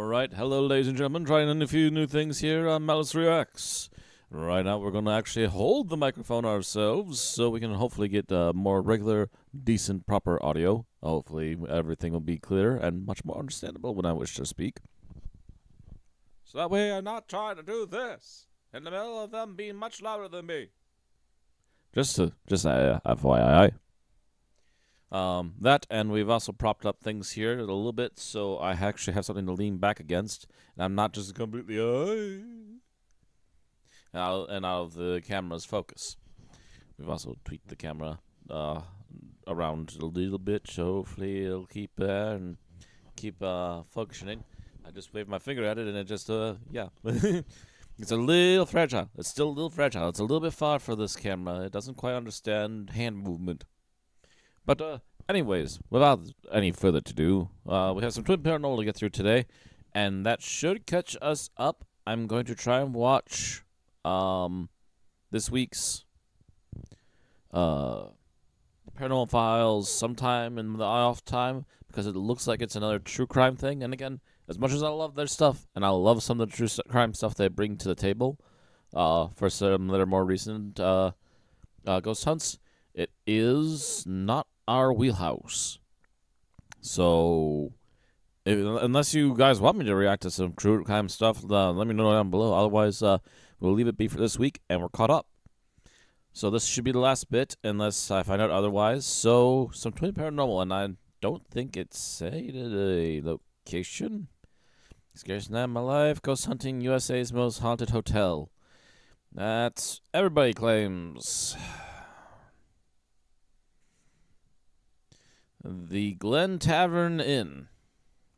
Alright, hello ladies and gentlemen, trying a few new things here on Malice Reacts. Right now we're going to actually hold the microphone ourselves, so we can hopefully get more regular, decent, proper audio. Hopefully everything will be clear and much more understandable when I wish to speak. So that way I'm not trying to do this, in the middle of them being much louder than me. Just FYI. That, and we've also propped up things here a little bit, so I actually have something to lean back against, and I'm not just completely out of the camera's focus. We've also tweaked the camera around a little bit, so hopefully it'll keep there and keep functioning. I just waved my finger at it, and it just, yeah. It's a little fragile. It's still a little fragile. It's a little bit far for this camera. It doesn't quite understand hand movement. But anyways, without any further ado, we have some Twin Paranormal to get through today, and that should catch us up. I'm going to try and watch this week's Paranormal Files sometime in the off time, because it looks like it's another true crime thing. And again, as much as I love their stuff, and I love some of the true crime stuff they bring to the table, for some that are more recent ghost hunts, it is not our wheelhouse. So, unless you guys want me to react to some true crime stuff, let me know down below. Otherwise, we'll leave it be for this week, and we're caught up. So this should be the last bit, unless I find out otherwise. So, some Twin Paranormal, and I don't think it's say a location. Scariest night of my life, ghost hunting USA's most haunted hotel. That's everybody claims. The Glen Tavern Inn.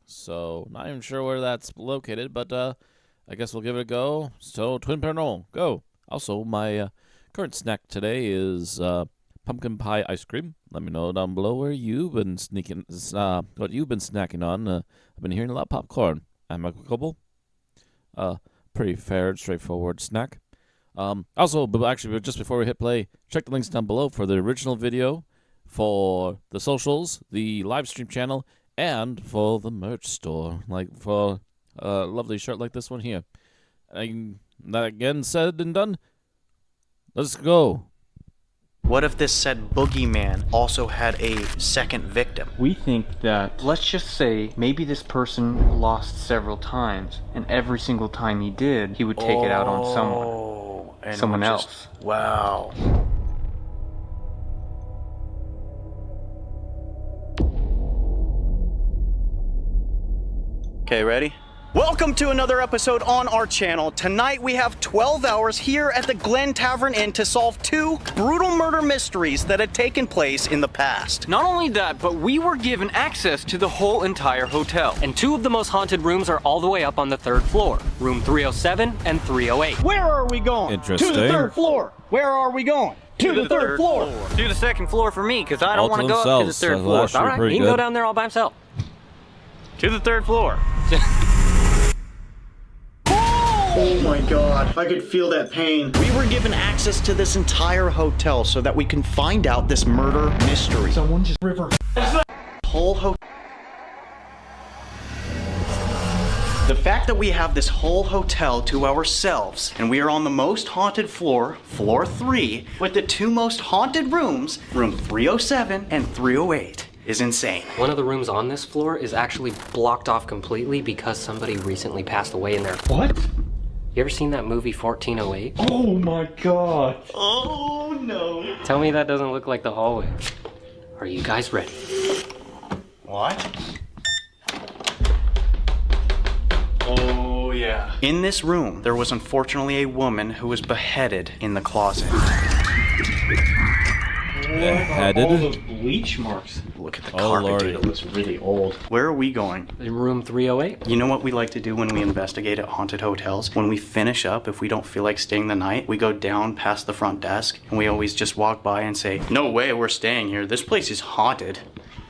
So, not even sure where that's located, but I guess we'll give it a go. So, Twin Paranormal, go. Also, my current snack today is pumpkin pie ice cream. Let me know down below where you've been what you've been snacking on. I've been hearing a lot of popcorn. Amicable. Pretty fair, straightforward snack. Also, but actually, just before we hit play, check the links down below for the original video, for the socials, the live stream channel, and for the merch store, like for a lovely shirt like this one here. And that again said and done, let's go. What if this said boogeyman also had a second victim? We think that, let's just say, maybe this person lost several times, and every single time he did, he would take it out on someone else. Wow. Okay, ready? Welcome to another episode on our channel. Tonight we have 12 hours here at the Glen Tavern Inn to solve two brutal murder mysteries that had taken place in the past. Not only that, but we were given access to the whole entire hotel. And two of the most haunted rooms are all the way up on the third floor. Room 307 and 308. Where are we going? Interesting. To the third floor. Where are we going? To the third floor. To the second floor for me, because I don't want to go up to the themselves, third so floor. that's All right, pretty he can go good. down there all by himself. To the third floor. Oh my god, I could feel that pain. We were given access to this entire hotel so that we can find out this murder mystery. Someone just Whole hotel. The fact that we have this whole hotel to ourselves, and we are on the most haunted floor, floor 3, with the two most haunted rooms, room 307 and 308, is insane. One of the rooms on this floor is actually blocked off completely because somebody recently passed away in there. What? You ever seen that movie 1408? Oh my god. Oh no. Tell me that doesn't look like the hallway. Are you guys ready? What? Oh yeah. In this room, there was unfortunately a woman who was beheaded in the closet. Beheaded? All those bleach marks. Look at the Oh, carpet, Lordy. dude. It looks really old. Where are we going? In room 308? You know what we like to do when we investigate at haunted hotels? When we finish up, if we don't feel like staying the night, we go down past the front desk, and we always just walk by and say, "No way, we're staying here. This place is haunted."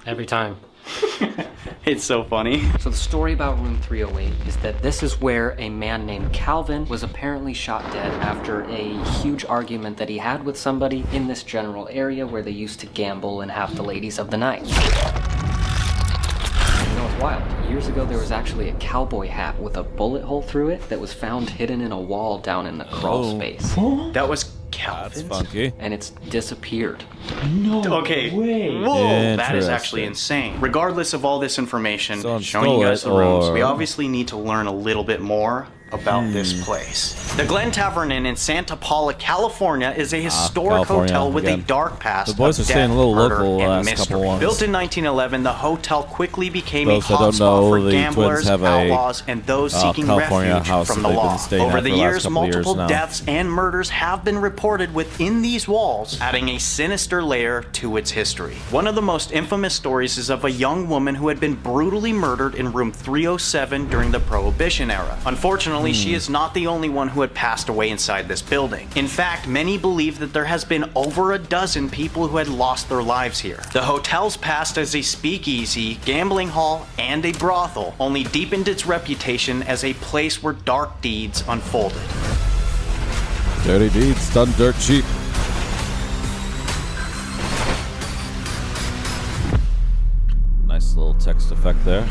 Every time. It's so funny. So the story about room 308 is that this is where a man named Calvin was apparently shot dead after a huge argument that he had with somebody in this general area where they used to gamble and have the ladies of the night. You know what's wild. Years ago, there was actually a cowboy hat with a bullet hole through it that was found hidden in a wall down in the crawl space. That was That's Calvin's? funky. And it's disappeared. Okay. Whoa, that is actually insane. Regardless of all this information, Someone showing you guys the stole it, rooms, or- we obviously need to learn a little bit more about this place. The Glen Tavern Inn in Santa Paula, California is a historic California, hotel with again. a dark past The boys of are staying death, a little murder, local and last mystery. couple ones. Built in 1911, the hotel quickly became a Those that don't hotspot know, for the gamblers, twins have a, outlaws, and those seeking California refuge house from that the they've been law. staying Over at the for the last years, couple years multiple now. deaths and murders have been reported within these walls, adding a sinister layer to its history. One of the most infamous stories is of a young woman who had been brutally murdered in room 307 during the Prohibition era. Unfortunately, she is not the only one who had passed away inside this building. In fact, many believe that there has been over a dozen people who had lost their lives here. The hotel's past as a speakeasy, gambling hall, and a brothel only deepened its reputation as a place where dark deeds unfolded. Dirty deeds done dirt cheap. Nice little text effect there.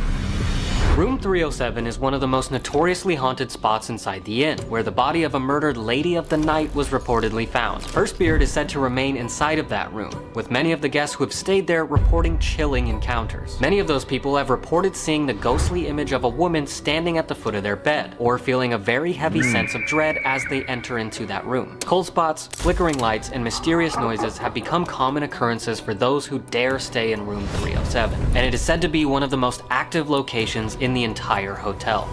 Room 307 is one of the most notoriously haunted spots inside the inn, where the body of a murdered lady of the night was reportedly found. Her spirit is said to remain inside of that room, with many of the guests who have stayed there reporting chilling encounters. Many of those people have reported seeing the ghostly image of a woman standing at the foot of their bed, or feeling a very heavy sense of dread as they enter into that room. Cold spots, flickering lights, and mysterious noises have become common occurrences for those who dare stay in room 307, and it is said to be one of the most active locations in the entire hotel.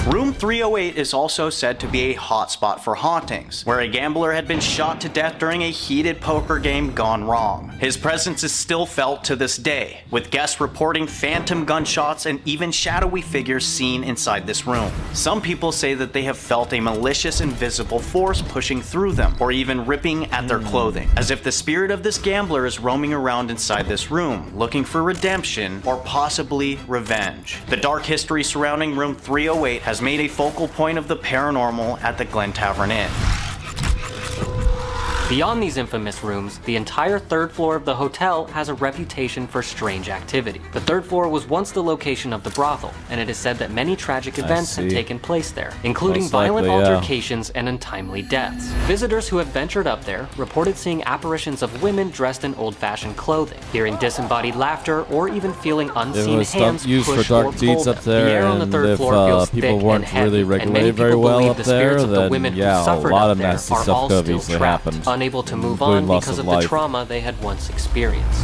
Room 308 is also said to be a hotspot for hauntings, where a gambler had been shot to death during a heated poker game gone wrong. His presence is still felt to this day, with guests reporting phantom gunshots and even shadowy figures seen inside this room. Some people say that they have felt a malicious invisible force pushing through them, or even ripping at their clothing, as if the spirit of this gambler is roaming around inside this room, looking for redemption or possibly revenge. The dark history surrounding room 308 has made a focal point of the paranormal at the Glen Tavern Inn. Beyond these infamous rooms, the entire third floor of the hotel has a reputation for strange activity. The third floor was once the location of the brothel, and it is said that many tragic events had see. taken place there, including Most violent likely, yeah. altercations and untimely deaths. Visitors who have ventured up there reported seeing apparitions of women dressed in old-fashioned clothing, hearing disembodied laughter, or even feeling unseen was hands used for push dark or deeds pull up them. there, The air on the and third if, floor feels people thick weren't and heavy, really and regulated many very people well believe up the spirits there, of the then, women yeah, who a suffered lot up of there nasty are stuff all could have still easily trapped, happened, unable to move including on loss because of of the life. trauma they had once experienced.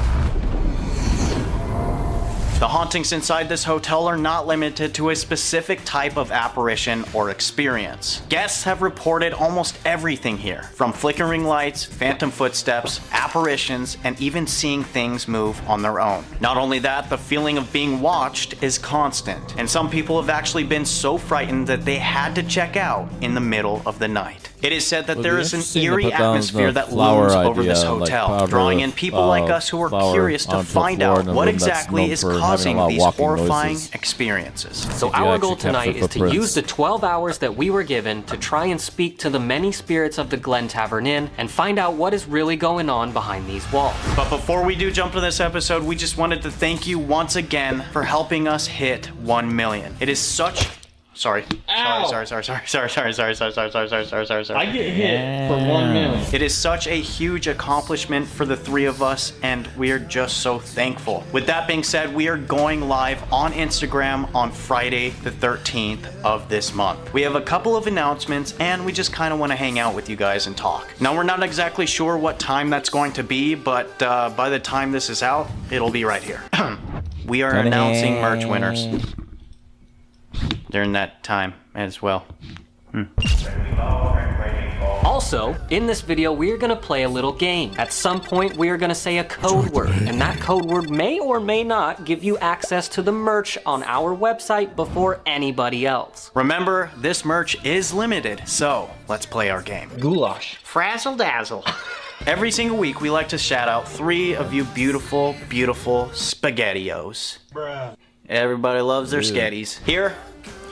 The hauntings inside this hotel are not limited to a specific type of apparition or experience. Guests have reported almost everything here, from flickering lights, phantom footsteps, apparitions, and even seeing things move on their own. Not only that, the feeling of being watched is constant, and some people have actually been so frightened that they had to check out in the middle of the night. It is said that Would there be is an interesting to eerie put down atmosphere the that flower looms over this idea, like hotel, powder, drawing in people like us who are flour curious to onto a find floor out in a what room that's exactly known is for having a causing lot of these walking horrifying noises. experiences. So If you our actually goal tonight capture is to footprints. use the 12 hours that we were given to try and speak to the many spirits of the Glen Tavern Inn and find out what is really going on behind these walls. But before we do jump to this episode, we just wanted to thank you once again for helping us hit 1 million. It is such... Sorry. Ow. Sorry. I get hit for 1 million. It is such a huge accomplishment for the three of us, and we're just so thankful. With that being said, we are going live on Instagram on Friday the 13th of this month. We have a couple of announcements, and we just kind of want to hang out with you guys and talk. Now, we're not exactly sure what time that's going to be, but by the time this is out, it'll be right here. We are announcing merch winners during that time as well. Also, in this video, we are going to play a little game. At some point, we are going to say a code word, and that code word may or may not give you access to the merch on our website before anybody else. Remember, this merch is limited, so let's play our game. Goulash. Frazzle dazzle. Every single week, we like to shout out 3 of you beautiful, beautiful SpaghettiOs. Everybody loves their sketties.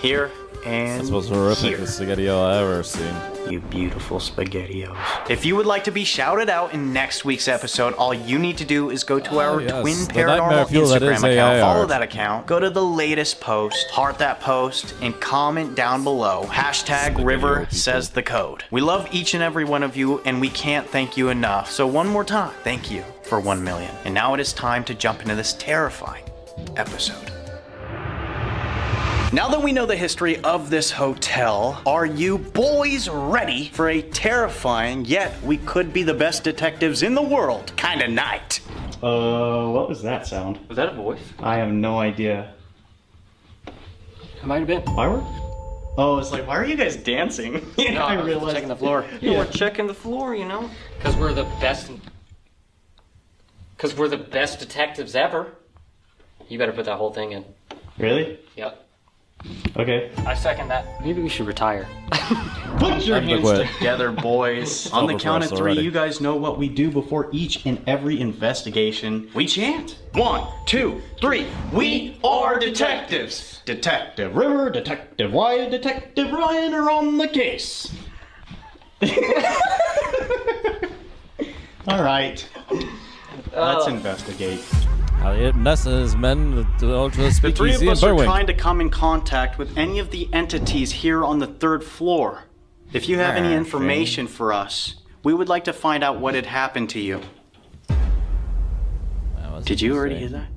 Here, And That's the most horrific here. spaghetti I've ever seen. You beautiful SpaghettiOs. If you would like to be shouted out in next week's episode, all you need to do is go to our yes, Twin the Nightmare Paranormal Fuel that Instagram is account, AI follow art. that account, go to the latest post, heart that post, and comment down below. Hashtag River people. says the code. We love each and every one of you, and we can't thank you enough. So one more time, thank you for 1 million. And now it is time to jump into this terrifying episode. Now that we know the history of this hotel, are you boys ready for a terrifying, yet we could be the best detectives in the world kind of night? What was that sound? Was that a voice? I have no idea. It might have been. Fireworks? Oh, it's like, why are you guys dancing? No, I was checking the floor. Yeah. We're checking the floor, you know? Because we're the best. Because we're the best detectives ever. You better put that whole thing in. Really? Yep. Okay. I second that. Maybe we should retire. Put your Time to hands quit. Together, boys. On the over for count us of three, already. you guys know what we do before each and every investigation. We chant. 1, 2, 3. We are detectives. Detective River, Detective Wyatt, Detective Ryan are on the case. All right. Let's investigate. Elliot Ness's men to the The three of speakeasy in us are Berwick. trying to come in contact with any of the entities here on the 3rd floor. If you have any information for us, we would like to find out what had happened to you. Did you already hear that?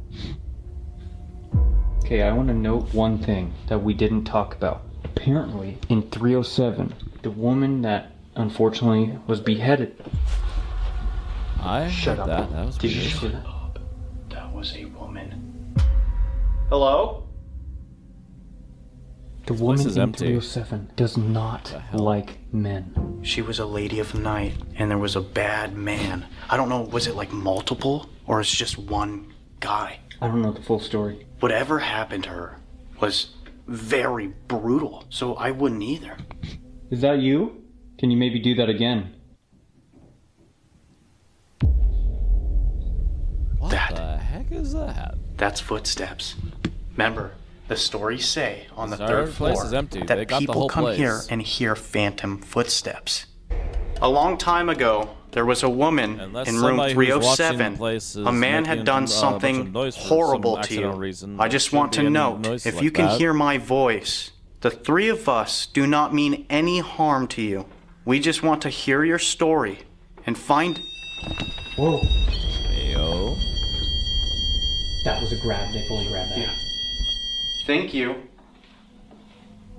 Okay, I want to note one thing that we didn't talk about. Apparently, in 307, the woman that unfortunately was beheaded. I heard up. that. That was Did you weird. hear that? That was a woman. Hello? The woman is in empty. 307 does not hell? like men. She was a lady of the night, and there was a bad man. I don't know, was it like multiple, or it's just one guy? I don't know the full story. Whatever happened to her was very brutal, so I wouldn't either. Is that you? Can you maybe do that again? What That. the heck is that? That's footsteps. Remember, the stories say on the This 3rd place floor is empty. They that got the people whole come place. here and hear phantom footsteps. A long time ago, there was a woman Unless in room somebody who's watching the 307. place is A man had making, done a bunch of something noise for horrible some to you. accidental reason, I there just shouldn't want be to any note, noises if like you can that. hear my voice, the three of us do not mean any harm to you. We just want to hear your story and find... Whoa. Yo. That was a grab. They fully grabbed that. Yeah. Thank you.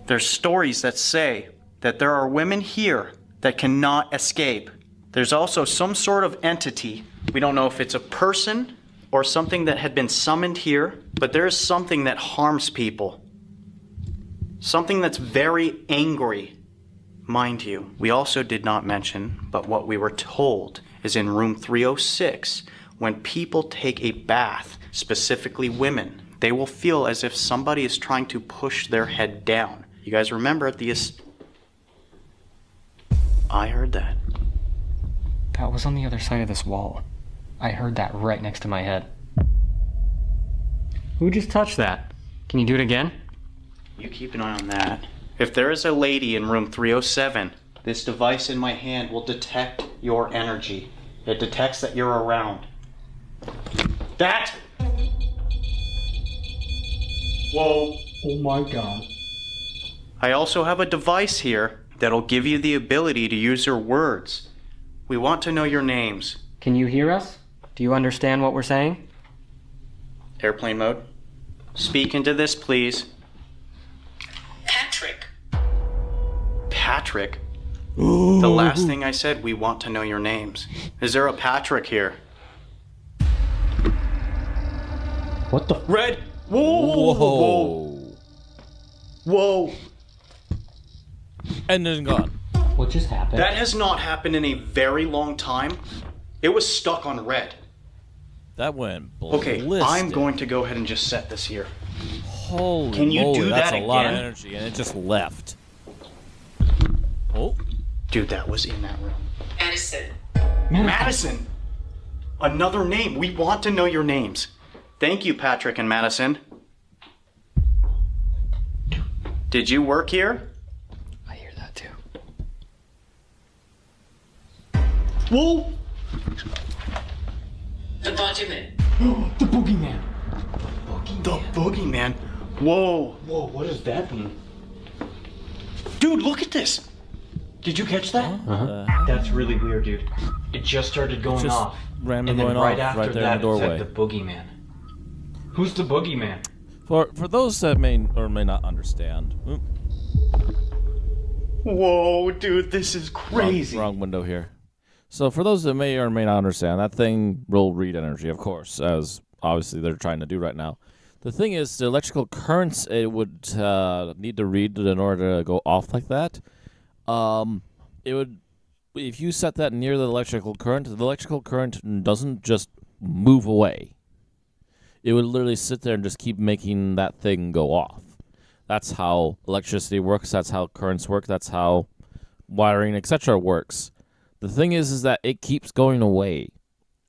There's stories that say that there are women here that cannot escape. There's also some sort of entity. We don't know if it's a person or something that had been summoned here, but there is something that harms people. Something that's very angry. Mind you, we also did not mention, but what we were told is in room 306, when people take a bath, specifically women, they will feel as if somebody is trying to push their head down. You guys remember at the... I heard that. That was on the other side of this wall. I heard that right next to my head. Who just touched that? Can you do it again? You keep an eye on that. If there is a lady in room 307, this device in my hand will detect your energy. It detects that you're around. That! Whoa. Oh my god. I also have a device here that'll give you the ability to use your words. We want to know your names. Can you hear us? Do you understand what we're saying? Airplane mode. Speak into this, please. Patrick. Patrick? The last thing I said, we want to know your names. Is there a Patrick here? What the? Red! Whoa! Whoa. Whoa! And then gone. What just happened? That has not happened in a very long time. It was stuck on red. That went Okay, ballistic. I'm going to go ahead and just set this here. Holy Can you moly, do that's that a lot of again? energy, and it just left. Oh, Dude, that was in that room. Madison. Madison! Another name. We want to know your names. Thank you, Patrick and Madison. Did you work here? I hear that too. Whoa! The boogeyman. The boogeyman. The boogeyman. Whoa. Whoa, what does that mean? Dude, look at this. Did you catch that? That's really weird, dude. It just started going Just off. randomly And then going right off after right there that, in the doorway. it said the boogeyman. Who's the boogeyman? For those that may or may not understand, Whoa, dude, this is crazy. wrong window here. So for those that may or may not understand, that thing will read energy, of course, as obviously they're trying to do right now. The thing is, the electrical currents it would need to read in order to go off like that. It would, if you set that near the electrical current doesn't just move away. It would literally sit there and just keep making that thing go off. That's how electricity works. That's how currents work. That's how wiring, etc. works. The thing is that it keeps going away.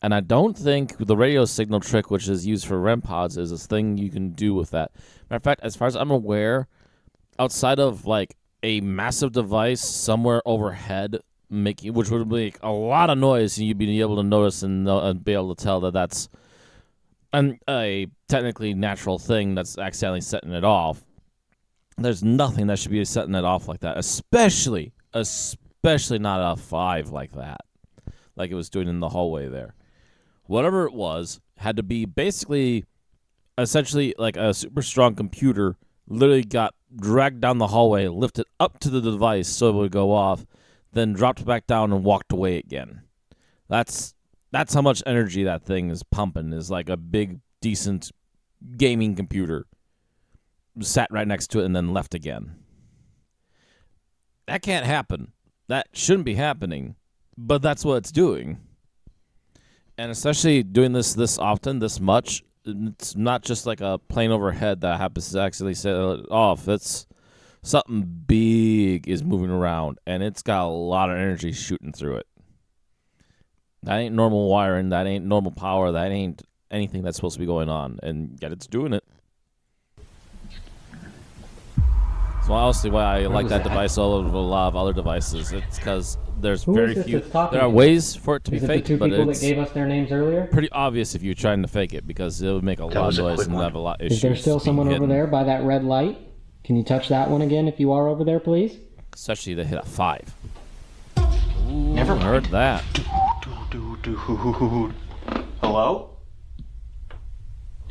And I don't think the radio signal trick, which is used for REM pods, is a thing you can do with that. Matter of fact, as far as I'm aware, outside of like a massive device somewhere overhead, which would make a lot of noise, and you'd be able to notice and be able to tell that that's a technically natural thing that's accidentally setting it off. There's nothing that should be setting it off like that, especially not a 5 like that, like it was doing in the hallway there. Whatever it was had to be basically, essentially like a super strong computer literally got dragged down the hallway, lifted up to the device so it would go off, then dropped back down and walked away again. That's how much energy that thing is pumping, is like a big, decent gaming computer. Sat right next to it and then left again. That can't happen. That shouldn't be happening, but that's what it's doing. And especially doing this often, this much, it's not just like a plane overhead that happens to actually set it off. It's something big is moving around, and it's got a lot of energy shooting through it. That ain't normal wiring. That ain't normal power. That ain't anything that's supposed to be going on, and yet it's doing it. So honestly, why I like that device over a lot of other devices, it's because there's very few. There are ways for it to be faked, but people it's that gave us their names earlier? pretty obvious if you're trying to fake it, because it would make a lot of noise and have a lot of issues. Is there still being someone over hidden. there by that red light? Can you touch that one again if you are over there, please? Especially to hit a 5. Never mind. Heard that. Dude. Hello?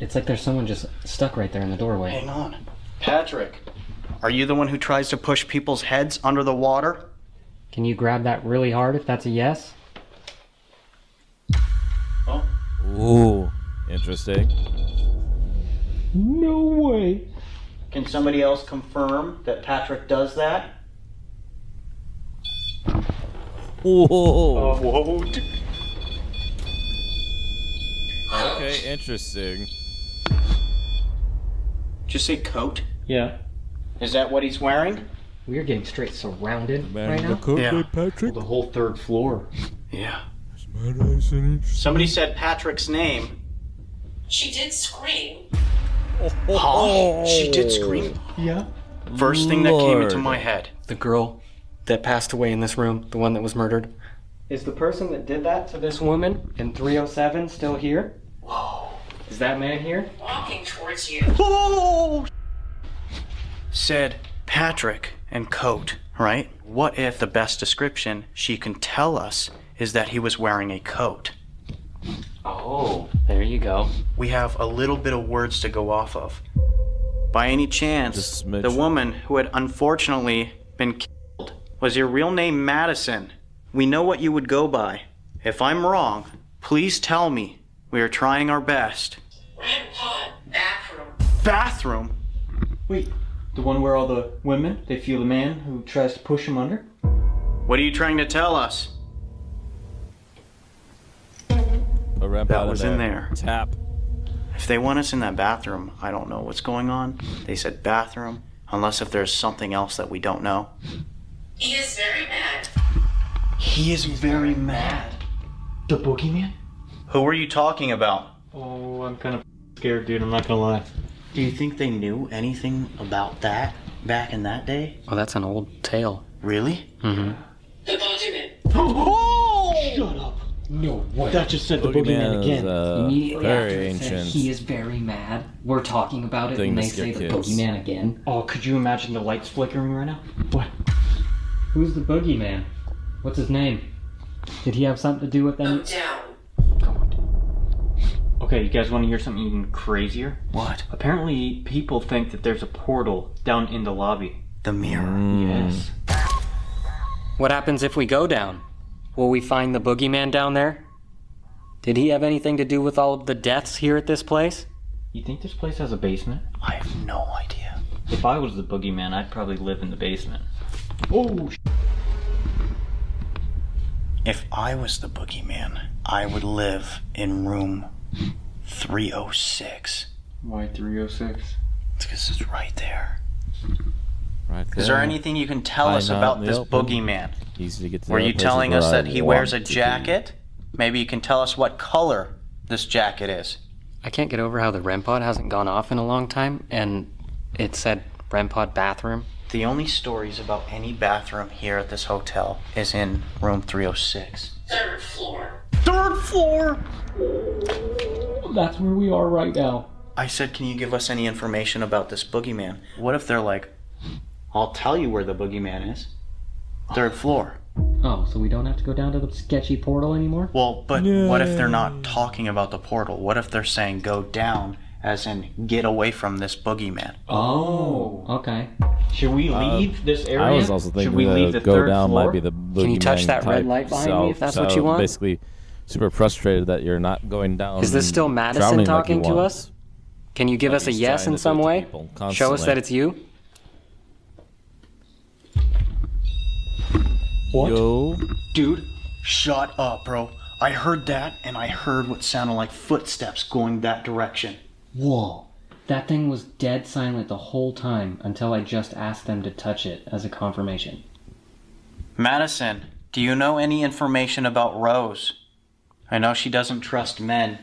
It's like there's someone just stuck right there in the doorway. Hang on. Patrick, are you the one who tries to push people's heads under the water? Can you grab that really hard if that's a yes? Oh. Ooh, interesting. No way. Can somebody else confirm that Patrick does that? Whoa. Whoa. Dude. Okay, interesting. Did you say coat? Yeah. Is that what he's wearing? We're getting straight surrounded Man, right the now. coat, Yeah. Patrick. The whole third floor. Yeah. Somebody said Patrick's name. She did scream. Huh? She did scream. Yeah. First thing that came into Lord. my head. The girl that passed away in this room, the one that was murdered. Is the person that did that to this woman in 307 still here? Whoa. Is that man here? Walking towards you. Oh! Said Patrick and coat, right? What if the best description she can tell us is that he was wearing a coat? Oh, there you go. We have a little bit of words to go off of. By any chance, Just a smidge. the woman who had unfortunately been killed, was your real name Madison? We know what you would go by. If I'm wrong, please tell me. We are trying our best. Red pot. Bathroom. Bathroom? Wait, the one where all the women, they feel the man who tries to push them under? What are you trying to tell us? A ramp That out of was in there. Tap. If they want us in that bathroom, I don't know what's going on. They said bathroom, unless if there's something else that we don't know. He is very mad. He is very mad. The boogeyman? Who are you talking about? Oh, I'm kind of scared, dude. I'm not gonna lie. Do you think they knew anything about that? back in that day? Oh, that's an old tale. Really? Mm-hmm. The boogeyman. Oh! Shut up. No way. That just said the Boogeyman boogeyman is again. Immediately very after it said ancient. he is very mad, we're talking about it Thing and to they scare say the kids. boogeyman again. Oh, could you imagine the lights flickering right now? What? Who's the boogeyman? What's his name? Did he have something to do with Go any... down. Okay, you guys want to hear something even crazier? What? Apparently, people think that there's a portal down in the lobby. The mirror. Yes. What happens if we go down? Will we find the boogeyman down there? Did he have anything to do with all of the deaths here at this place? You think this place has a basement? I have no idea. If I was the boogeyman, I'd probably live in the basement. If I was the boogeyman, I would live in room 306. Why 306? It's because it's right there. Right there. Is there anything you can tell us Find out about in the this open. boogeyman? Easy to get to Were the you places telling where us I that he wears a want to be. jacket? Maybe you can tell us what color this jacket is. I can't get over how the REM pod hasn't gone off in a long time, and it said REM pod bathroom. The only stories about any bathroom here at this hotel is in room 306. Third floor. Third floor! That's where we are right now. I said, can you give us any information about this boogeyman? What if they're like, I'll tell you where the boogeyman is. Third floor. Oh, so we don't have to go down to the sketchy portal anymore? Well, but what if they're not talking about the portal? What if they're saying go down, as in get away from this boogeyman? Oh, okay. Should we leave this area? I was also Should thinking we leave the the go third down floor? might be the boogeyman. Can you touch that red type light behind me if that's what you want? Basically, super frustrated that you're not going down. Is this still Madison drowning like talking you to want. us? Can you give Like us a he's yes trying in to some do it to way? people Show us constantly. that it's you? What? Yo, Dude, shut up, bro. I heard that, and I heard what sounded like footsteps going that direction. Whoa. That thing was dead silent the whole time until I just asked them to touch it as a confirmation. Madison, do you know any information about Rose? I know she doesn't trust men.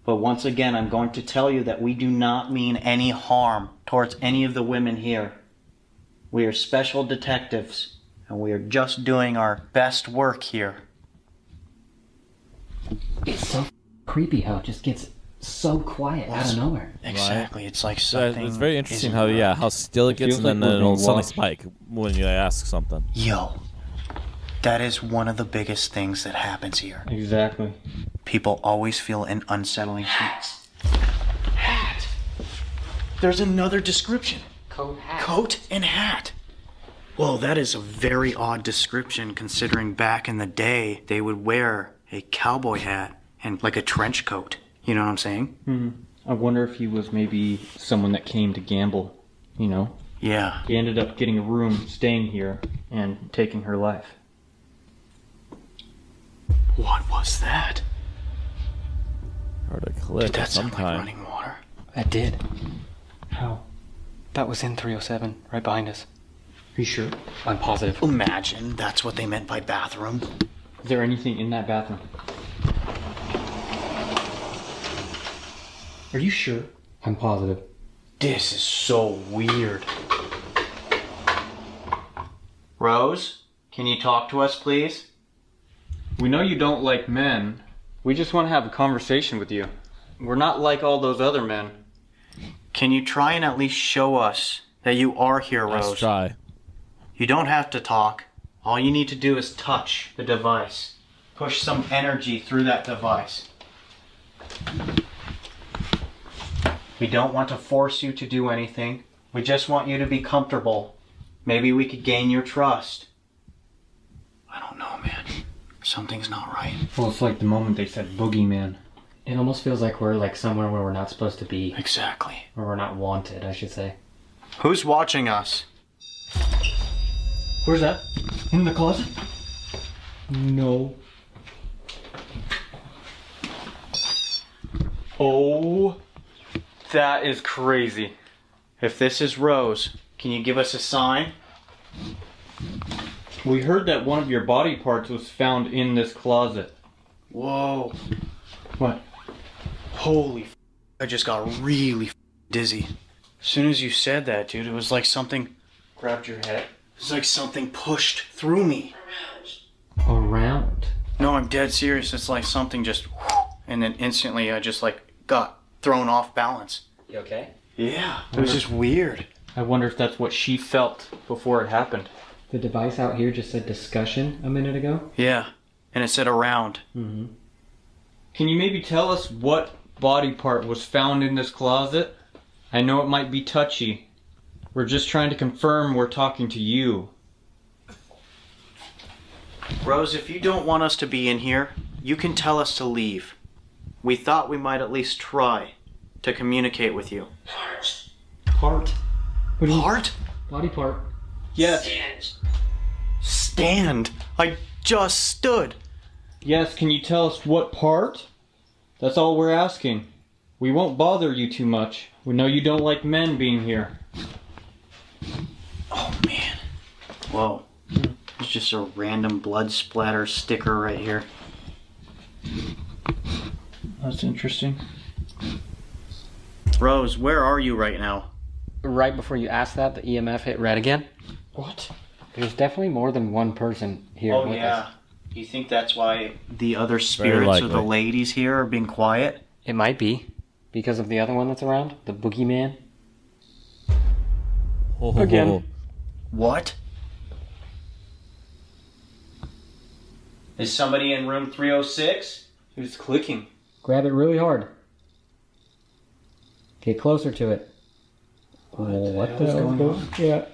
But once again, I'm going to tell you that we do not mean any harm towards any of the women here. We are special detectives, and we are just doing our best work here. It's so creepy how it just gets so quiet out of nowhere. Exactly, it's like so something. it's very interesting isn't how right. how still it gets, feels and like then we're it'll being suddenly watched. spike when you ask something. Yo, that is one of the biggest things that happens here. Exactly. People always feel an unsettling hat. There's another description. Coat hat. Coat and hat. Well, that is a very odd description considering back in the day they would wear a cowboy hat and like a trench coat. You know what I'm saying? I wonder if he was maybe someone that came to gamble, you know? Yeah. He ended up getting a room, staying here, and taking her life. What was that? Heard a click Did that sound like sometime. running water? That did. How? That was in 307, right behind us. Are you sure? I'm positive. Imagine that's what they meant by bathroom. Is there anything in that bathroom? Are you sure? I'm positive. This is so weird. Rose, can you talk to us, please? We know you don't like men. We just want to have a conversation with you. We're not like all those other men. Can you try and at least show us that you are here, Rose? Let's try. You don't have to talk. All you need to do is touch the device. Push some energy through that device. We don't want to force you to do anything. We just want you to be comfortable. Maybe we could gain your trust. I don't know, man. Something's not right. Well, it's like the moment they said boogeyman. It almost feels like we're like somewhere where we're not supposed to be. Exactly. Or we're not wanted, I should say. Who's watching us? Where's that? In the closet? No. Oh, that is crazy. If this is Rose, can you give us a sign? We heard that one of your body parts was found in this closet. Whoa. What? Holy f***. I just got really dizzy. As soon as you said that, dude, it was like something Grabbed your head. It was like something pushed through me. Around. No, I'm dead serious. It's like something just, and then instantly I just like got thrown off balance. You okay? Yeah, it was just weird. I wonder if that's what she felt before it happened. The device out here just said discussion a minute ago. Yeah, and it said around. Mm-hmm. Can you maybe tell us what body part was found in this closet? I know it might be touchy. We're just trying to confirm we're talking to you. Rose, if you don't want us to be in here, you can tell us to leave. We thought we might at least try to communicate with you. Heart. Part. What do you Heart? Body part. Yes. Stand. Stand. I just stood. Yes, can you tell us what part? That's all we're asking. We won't bother you too much. We know you don't like men being here. Oh, man. Whoa. There's just a random blood splatter sticker right here. That's interesting. Rose, where are you right now? Right before you asked that, the EMF hit red again. What? There's definitely more than one person here Oh, with yeah. us. You think that's why the other spirits or the likely. ladies here are being quiet? It might be. Because of the other one that's around, the boogeyman. Again. What? Is somebody in room 306? Who's clicking? Grab it really hard. Get closer to it. What the hell? Yeah.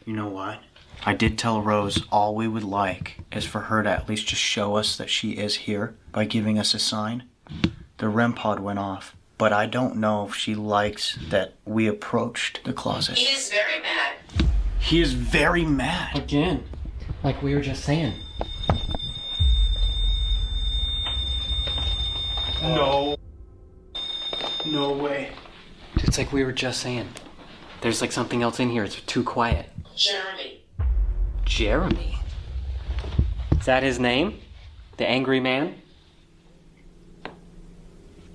You know what? I did tell Rose all we would like is for her to at least just show us that she is here by giving us a sign. The REM pod went off, but I don't know if she likes that we approached the closet. He is very mad. He is very mad. Again. Like we were just saying. No. No way. It's like we were just saying. There's like something else in here. It's too quiet. Jeremy. Jeremy? Is that his name? The angry man?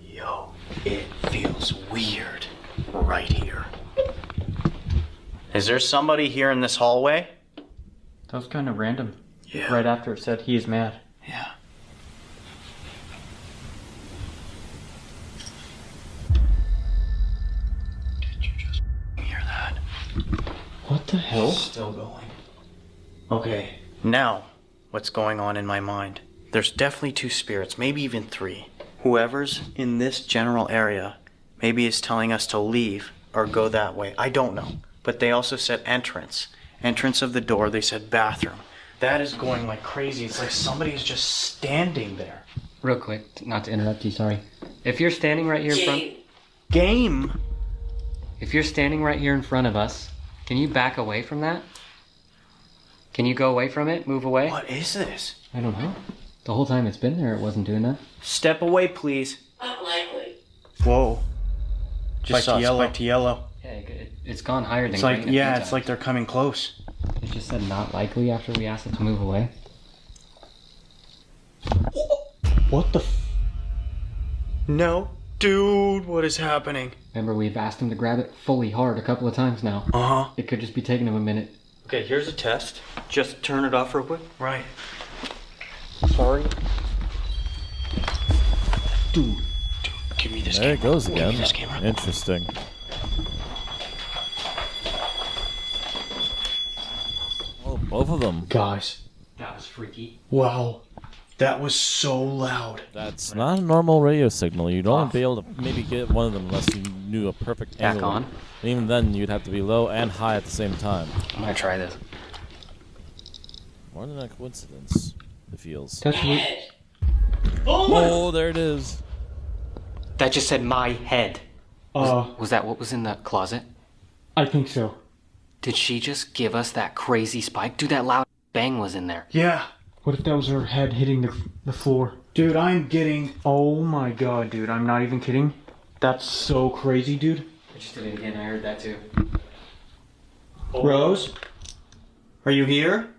Yo, it feels weird right here. Is there somebody here in this hallway? That was kind of random. Yeah. Right after it said he is mad. Yeah. Did you just hear that? What the hell? Still going. Okay, now what's going on in my mind? There's definitely two spirits, maybe even three. Whoever's in this general area maybe is telling us to leave or go that way. I don't know. But they also said entrance. Entrance of the door, they said bathroom. That is going like crazy. It's like somebody is just standing there. Real quick, not to interrupt you, sorry. If you're standing right here in front... Jane. Game? If you're standing right here in front of us, can you back away from that? Can you go away from it? Move away? What is this? I don't know. The whole time it's been there, it wasn't doing that. Step away, please. Unlikely. Whoa. Just Spike to yellow. spike to yellow. Yeah, it's gone higher than It's like, green a few yeah, it's times. like they're coming close. It just said not likely after we asked it to move away. What the No. Dude, what is happening? Remember, we've asked him to grab it fully hard a couple of times now. Uh-huh. It could just be taking him a minute. Okay, here's a test. Just turn it off real quick. Right. Sorry. Dude, give me this There it goes Give me again. this camera. Interesting. Oh, both of them. Guys. That was freaky. Wow. That was so loud. That's not a normal radio signal. You'd only be able to maybe get one of them unless you knew a perfect Back angle. on. And even then, you'd have to be low and high at the same time. I'm gonna try this. More than a coincidence, it feels. Touch me. Head. Oh, there it is. That just said my head. Was that what was in the closet? I think so. Did she just give us that crazy spike? Dude, that loud bang was in there. Yeah. What if that was her head hitting the floor? Dude, I'm getting... Oh my god, dude. I'm not even kidding. That's so crazy, dude. I just did it again. I heard that too. Rose? Are you here?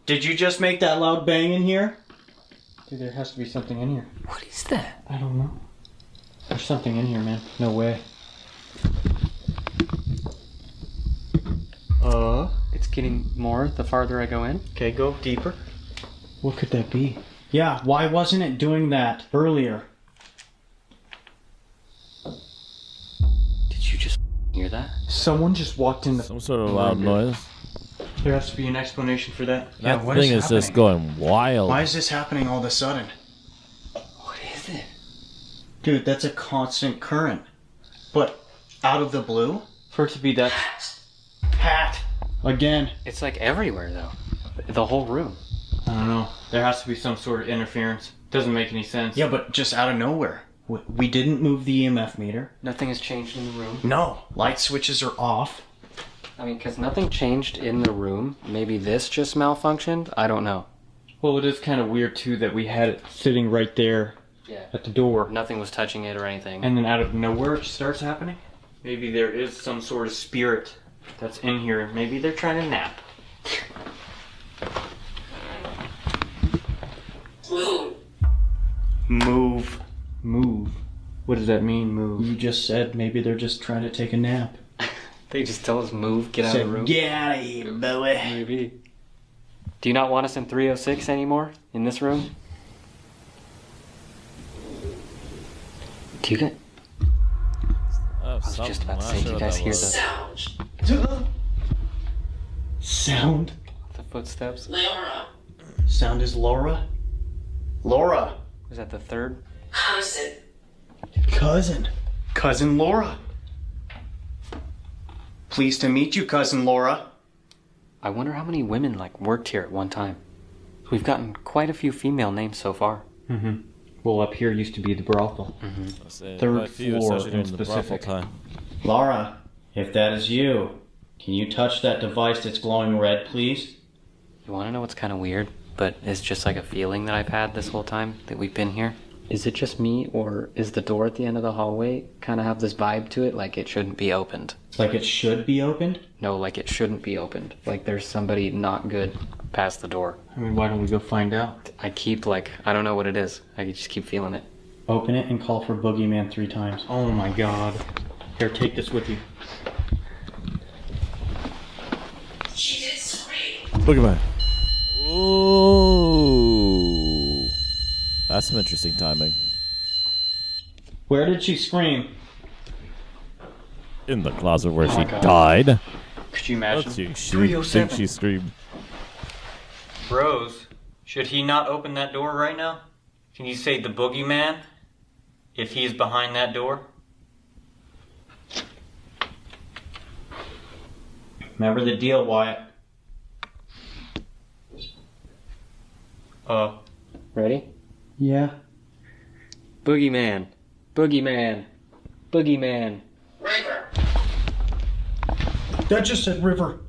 Did you just make that loud bang in here? Dude, there has to be something in here. What is that? I don't know. There's something in here, man. No way. getting more the farther I go in. Okay, go deeper. What could that be? Yeah, why wasn't it doing that earlier? Did you just hear that? Someone just walked in the... Some sort of loud noise. There has to be an explanation for that. That what thing is is just happening? going wild. Why is this happening all of a sudden? What is it? Dude, that's a constant current. But out of the blue? For it to be that... Hat! Again. It's like everywhere though. The whole room. I don't know. There has to be some sort of interference. Doesn't make any sense. Yeah, but just out of nowhere. We didn't move the EMF meter. Nothing has changed in the room. No. Light switches are off. I mean, because nothing changed in the room. Maybe this just malfunctioned? I don't know. Well, it is kind of weird too that we had it sitting right there Yeah. at the door. Nothing was touching it or anything. And then out of nowhere it starts happening? Maybe there is some sort of spirit that's in here. Maybe they're trying to nap. Move. Move. Move. What does that mean, move? You just said maybe they're just trying to take a nap. They just tell us move, get out of the room. Get out of here, boy. Maybe. Do you not want us in 306 anymore? In this room? Do you get... Oh, I was just about to say, do you guys hear the Sound. Sound? footsteps? Laura. Sound is Laura? Laura. Was that the third? Cousin. Cousin. Cousin Laura. Pleased to meet you, Cousin Laura. I wonder how many women, worked here at one time. We've gotten quite a few female names so far. Mm-hmm. Well, up here used to be the brothel. Third floor in specific. Laura, if that is you, can you touch that device that's glowing red, please? You want to know what's kind of weird, but it's just like a feeling that I've had this whole time that we've been here? Is it just me, or is the door at the end of the hallway kind of have this vibe to it, like it shouldn't be opened? Like it should be opened? No, like it shouldn't be opened. Like there's somebody not good past the door. I mean, why don't we go find out? I keep I don't know what it is. I just keep feeling it. Open it and call for Boogeyman 3 times. Oh my god. Here, take this with you. She did scream. Boogeyman. Ooh. That's some interesting timing. Where did she scream? In the closet where she God. died. Could you imagine? Let's see. She 307. think she screamed. Rose, should he not open that door right now? Can you say the boogeyman if he is behind that door? Remember the deal, Wyatt. Ready? Yeah. Boogeyman. Boogeyman. Boogeyman. River. That just said river.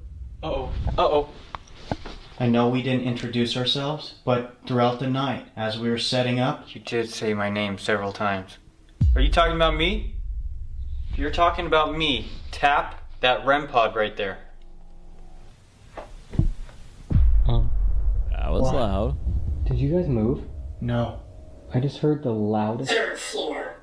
Uh-oh. Uh-oh. I know we didn't introduce ourselves, but throughout the night, as we were setting up, You did say my name several times. Are you talking about me? If you're talking about me, tap that REM pod right there. That was What? loud. Did you guys move? no. I just heard the loudest. Third floor.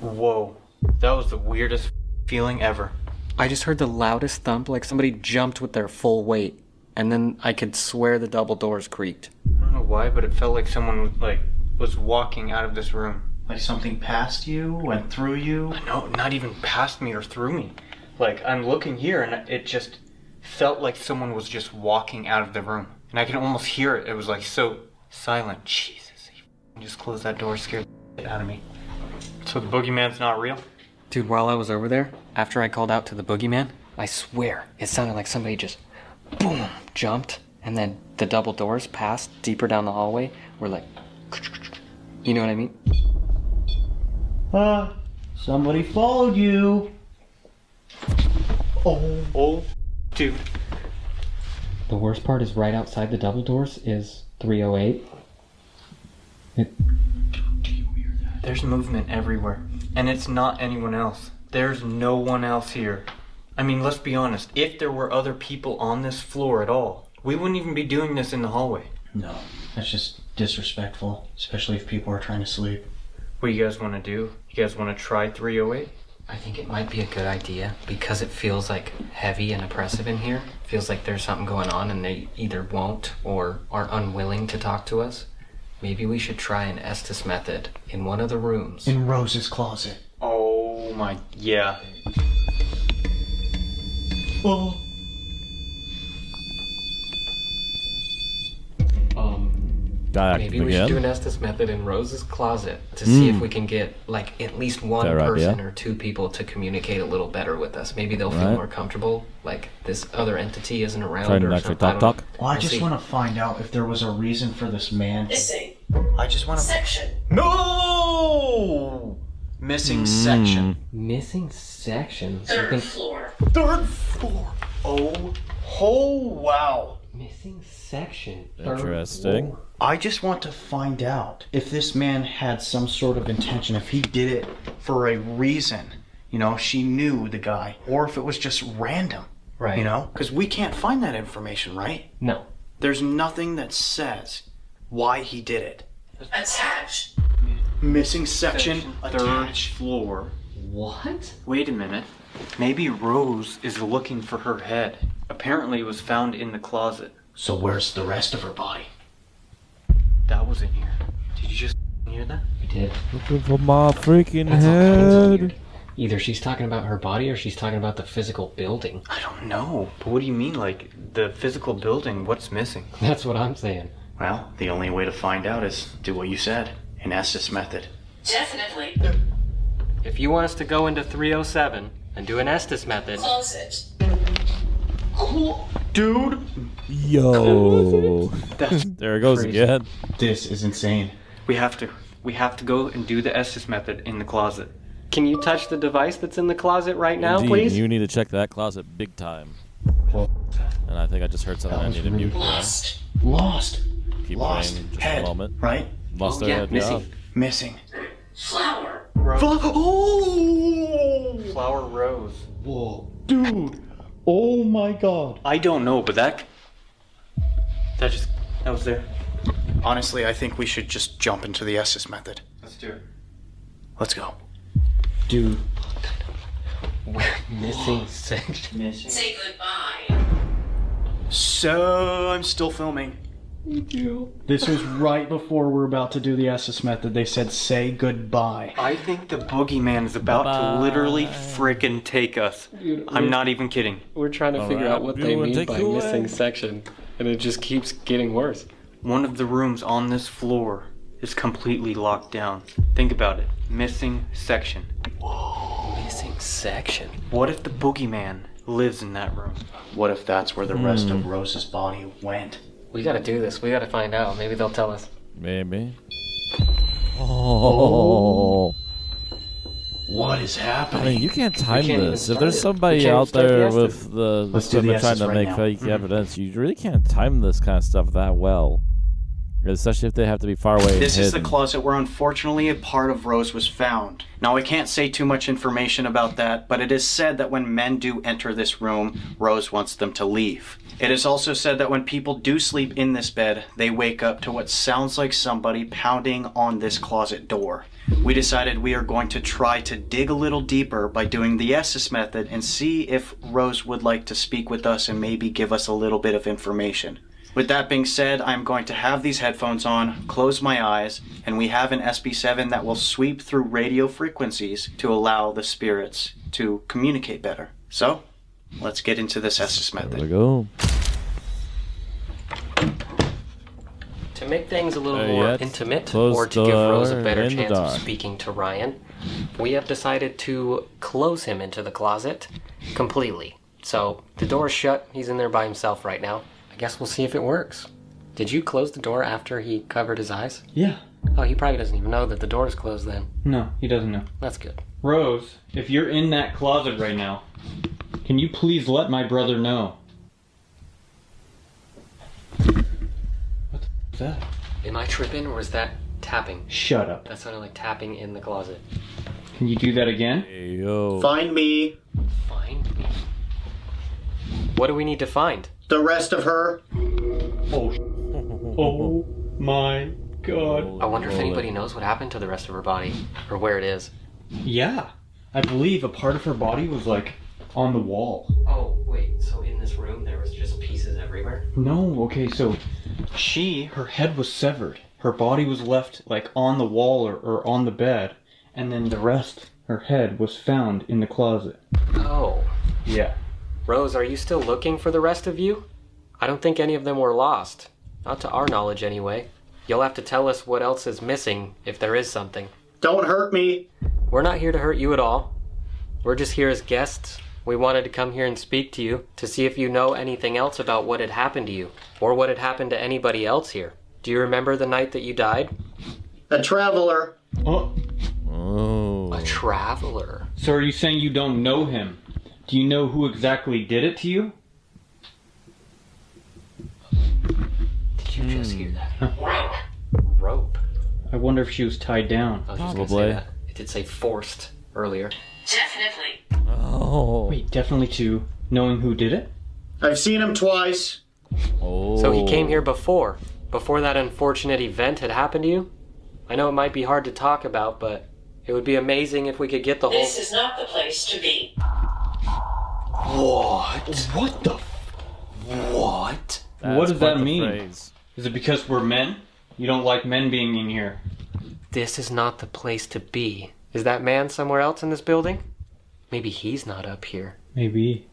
Whoa. That was the weirdest feeling ever. I just heard the loudest thump, like somebody jumped with their full weight. And then I could swear the double doors creaked. I don't know why, but it felt like someone was walking out of this room. Like something passed you, went through you. No, not even past me or through me. I'm looking here and it just felt like someone was just walking out of the room. And I can almost hear it. It was so silent. Jesus, he just closed that door, scared the shit out of me. So the boogeyman's not real? Dude, while I was over there, after I called out to the boogeyman, I swear it sounded like somebody just boom jumped, and then the double doors passed deeper down the hallway were you know what I mean? Somebody followed you. Oh, dude. The worst part is right outside the double doors is 308. There's movement everywhere. And it's not anyone else. There's no one else here. I mean, let's be honest. If there were other people on this floor at all, we wouldn't even be doing this in the hallway. No, that's just disrespectful, especially if people are trying to sleep. What do you guys want to do? You guys want to try 308? I think it might be a good idea because it feels like heavy and oppressive in here. It feels like there's something going on and they either won't or are unwilling to talk to us. Maybe we should try an Estes method in one of the rooms. In Rose's closet. Oh my, yeah. Oh. Got Maybe active we should do again. an Estes method in Rose's closet to see if we can get like at least one Fair person idea. or two people to communicate a little better with us. Maybe they'll feel Right. more comfortable. Like this other entity isn't around. Trying to or actually something. I talk. don't know. Well, I We'll just see. want to find out if there was a reason for this man. Missing I just want to. section. No! Missing section. Missing sections. I Third think floor. Third floor. Oh, wow. missing section. Interesting. I just want to find out if this man had some sort of intention, if he did it for a reason. You know, she knew the guy, or if it was just random. Right. You know? Because we can't find that information, right? No. There's nothing that says why he did it. Attached. Missing section, Third attached. floor. What? Wait a minute. Maybe Rose is looking for her head. Apparently it was found in the closet. So where's the rest of her body? That was in here. Did you just hear that? We did. Looking for my freaking That's all kinds of head. weird. Either she's talking about her body or she's talking about the physical building. I don't know. But what do you mean, like, the physical building? What's missing? That's what I'm saying. Well, the only way to find out is do what you said. An Estes method. Definitely. If you want us to go into 307 and do an Estes method, Close it. Dude, Yo. That's There it goes crazy. again. this is insane. We have to go and do the Estes method in the closet. can you touch the device that's in the closet right now, Indeed, please? you need to check that closet big time. And I think I just heard something I need to mute. Lost. Lost. Keep Lost. playing just Head. a moment. Right? Lost their yeah, head, missing. Missing. Flower. Oh! Flower Rose. Whoa. Dude. Oh my god. I don't know, but that was there. Honestly, I think we should just jump into the Estes method. Let's do it. Let's go. Dude, Missing section. Say goodbye. So, I'm still filming. This was right before we're about to do the Estes method. They said, say goodbye. I think the boogeyman is about to literally frickin' take us. I'm not even kidding. We're trying to figure Alright, out what you they wanna mean take by it away? missing section, and it just keeps getting worse. One of the rooms on this floor is completely locked down. Think about it. Missing section. Missing section. What if the boogeyman lives in that room? What if that's where the rest of Rose's body went? We gotta do this. We gotta find out. Maybe they'll tell us. Maybe. Oh. What is I happening? mean, you can't time can't even this. If start there's it. We somebody can't out start the there Estes. with the Let's do the equipment trying Estes to right make now. fake evidence, you really can't time this kind of stuff that well. Especially if they have to be far away. This and is the hidden. closet where unfortunately a part of Rose was found. Now I can't say too much information about that, but it is said that when men do enter this room, Rose wants them to leave. It is also said that when people do sleep in this bed, they wake up to what sounds like somebody pounding on this closet door. We decided we are going to try to dig a little deeper by doing the Estes method and see if Rose would like to speak with us and maybe give us a little bit of information. With that being said, I'm going to have these headphones on, close my eyes, and we have an SB7 that will sweep through radio frequencies to allow the spirits to communicate better. So, let's get into this Estes There we method. go. To make things a little There more yet. intimate, Close or to give Rose a door better in the chance of dark. speaking to Ryan, we have decided to close him into the closet completely. So the door's shut. He's in there by himself right now. I guess we'll see if it works. Did you close the door after he covered his eyes? yeah. Oh, he probably doesn't even know that the door is closed then. No, he doesn't know. That's good. Rose, if you're in that closet right now, can you please let my brother know? What the f is that? Am I tripping or is that tapping? Shut up. That sounded like tapping in the closet. Can you do that again? Hey, yo. Find me, Find me. What do we need to find? the rest of her. Oh my god. I wonder if anybody knows what happened to the rest of her body or where it is. Yeah. I believe a part of her body was like on the wall. Oh, wait, so in this room there was just pieces everywhere? No, okay, so her head was severed. Her body was left like on the wall or on the bed, and then the rest, her head, was found in the closet. Oh. Yeah. Rose, are you still looking for the rest of you? I don't think any of them were lost. Not to our knowledge, anyway. You'll have to tell us what else is missing, if there is something. Don't hurt me. We're not here to hurt you at all. We're just here as guests. We wanted to come here and speak to you, to see if you know anything else about what had happened to you, or what had happened to anybody else here. Do you remember the night that you died? A traveler. Oh. Oh. A traveler. So are you saying you don't know him? Do you know who exactly did it to you? Did you just hear that? Rope. I wonder if she was tied down. I was just gonna Probably. say that. It did say forced earlier. Definitely. Oh. Wait, definitely to knowing who did it? I've seen him twice. Oh. So he came here before that unfortunate event had happened to you? I know it might be hard to talk about, but it would be amazing if we could get the whole... This is not the place to be. What? What the? What? That's What does quite that the mean? phrase. Is it because we're men? You don't like men being in here? This is not the place to be. Is that man somewhere else in this building? Maybe he's not up here. Maybe.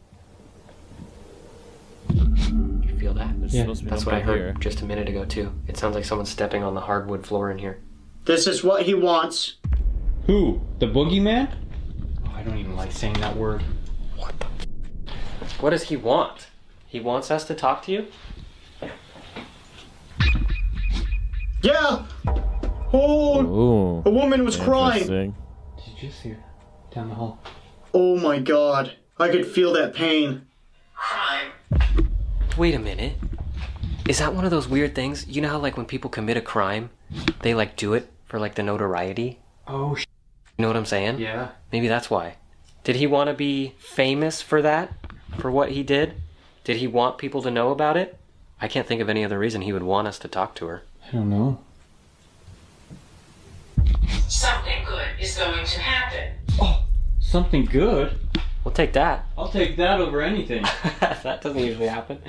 You feel that? There's Yeah, supposed to be That's what I nobody heard here. just a minute ago, too. It sounds like someone's stepping on the hardwood floor in here. This is what he wants. Who? The boogeyman? Oh, I don't even like saying that word. What does he want? He wants us to talk to you? Yeah. Oh, Ooh. a woman was crying. Interesting. Did you just hear? Down the hall. Oh my God. I could feel that pain. Crime. Wait a minute. Is that one of those weird things? You know how, like, when people commit a crime, they, like, do it for, like, the notoriety? Oh, You know what I'm saying? yeah. Maybe that's why. Did he want to be famous for that? For what he did? Did he want people to know about it? I can't think of any other reason he would want us to talk to her. I don't know. Something good is going to happen. Something good? We'll take that. I'll take that over anything. That doesn't usually happen.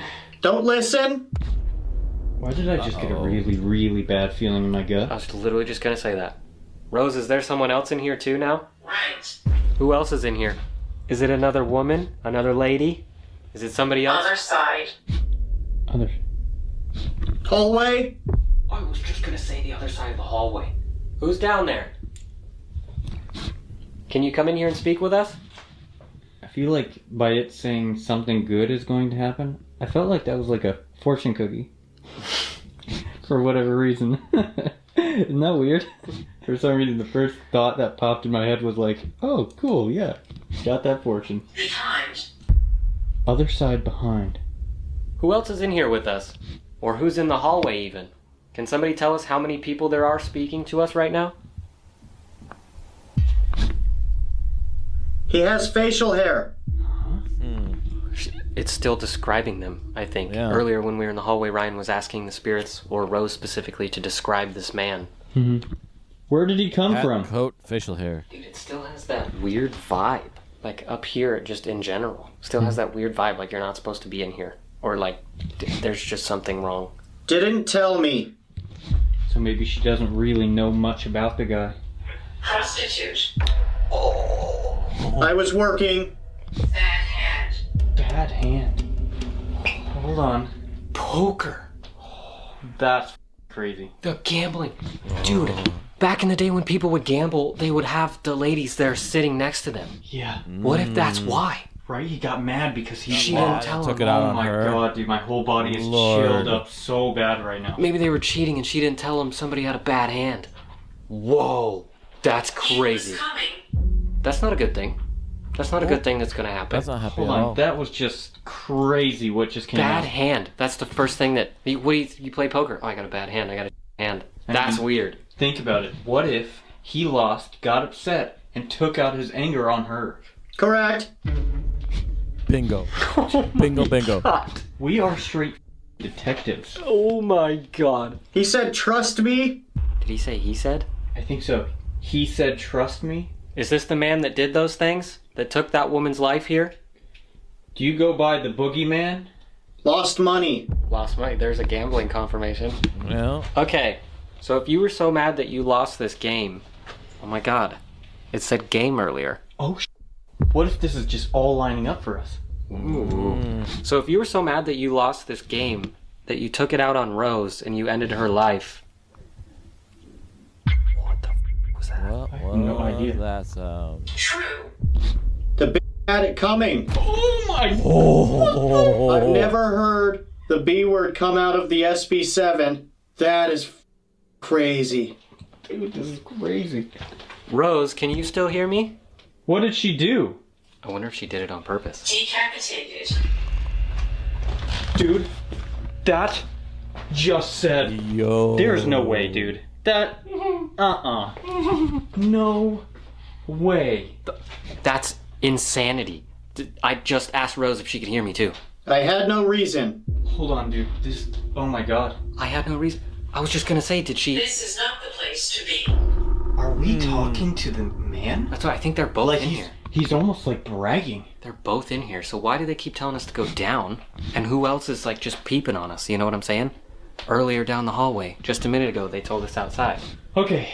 Don't listen. Why did I just get a really, really bad feeling in my I gut? was literally just gonna say that. Rose, is there someone else in here too now? Right. Who else is in here? Is it another woman? Another lady? Is it somebody else? Other side. Other. Hallway. I was just gonna say the other side of the hallway. Who's down there? Can you come in here and speak with us? I feel like by it saying something good is going to happen, I felt like that was like a fortune cookie. For whatever reason. Isn't that weird? For some reason, the first thought that popped in my head was like, oh, cool, yeah. Got that fortune. Behind. Other side behind. Who else is in here with us? Or who's in the hallway even? Can somebody tell us how many people there are speaking to us right now? He has facial hair. It's still describing them, I think. Yeah. Earlier when we were in the hallway, Ryan was asking the spirits, or Rose specifically, to describe this man. Where did he come Hat, from? coat, facial hair. Dude, it still has that weird vibe. Like, up here, just in general. Still has that weird vibe, like you're not supposed to be in here. Or, like, there's just something wrong. Didn't tell me. So maybe she doesn't really know much about the guy. Prostitute. I was working. Bad hand. Bad hand. Hold on. Poker. That's crazy. The gambling. Dude, back in the day when people would gamble, they would have the ladies there sitting next to them. Yeah. What if that's why? Right? He got mad because he She lost. didn't tell Took him. it out Oh on my her. god, dude, my whole body is Lord. chilled up so bad right now. Maybe they were cheating and she didn't tell him somebody had a bad hand. Whoa. That's She crazy. was coming. That's not a good thing. That's not a good thing that's gonna happen. That's not happy Hold at on, all. that was just crazy what just came Bad out. hand. That's the first thing that... What do you play poker? Oh, I got a bad hand. I got a hand. That's weird. Think about it. What if he lost, got upset, and took out his anger on her? Correct. Bingo. Bingo, bingo. God. We are straight detectives. Oh my god. He said, trust me. Did he say he said? I think so. He said, trust me, Is this the man that did those things? That took that woman's life here? Do you go by the boogeyman? Lost money. Lost money. There's a gambling confirmation. Yeah. Okay, so if you were so mad that you lost this game... Oh my god. It said game earlier. Oh, what if this is just all lining up for us? So if you were so mad that you lost this game, that you took it out on Rose and you ended her life... What the was that? What have no idea. that sound? True. The B had it coming. Oh my... I've never heard the B word come out of the SB7. That is crazy. Dude, this is crazy. Rose, can you still hear me? What did she do? I wonder if she did it on purpose. Decapitated. Dude, that just said... Yo. There's no way, dude. That... No way. That's insanity. I just asked Rose if she could hear me too. I had no reason. Hold on, dude. This... Oh my god. I had no reason. I was just gonna say, did she... This is not the place to be. Are we talking to the man? That's why I think they're both Like in he's, here. he's almost like bragging. They're both in here, so why do they keep telling us to go down? And who else is like just peeping on us, you know what I'm saying? Earlier down the hallway, just a minute ago, they told us outside. Okay,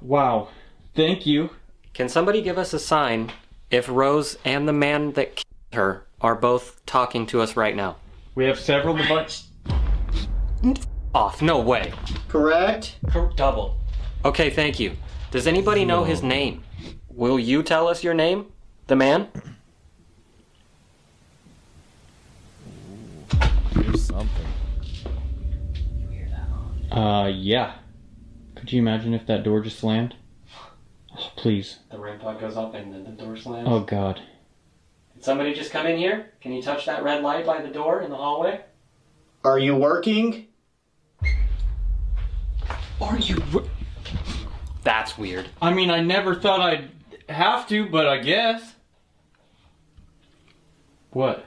wow. Thank you. Can somebody give us a sign if Rose and the man that killed her are both talking to us right now? We have several devices. Off, no way. Correct? Double. Okay, thank you. Does anybody know his name? Will you tell us your name? The man? Here's something. Yeah. Could you imagine if that door just slammed? Oh, please. The REM pod goes up and then the door slams. Oh god. Did somebody just come in here? Can you touch that red light by the door in the hallway? Are you working? Are you... That's weird. I mean, I never thought I'd have to, but I guess. What?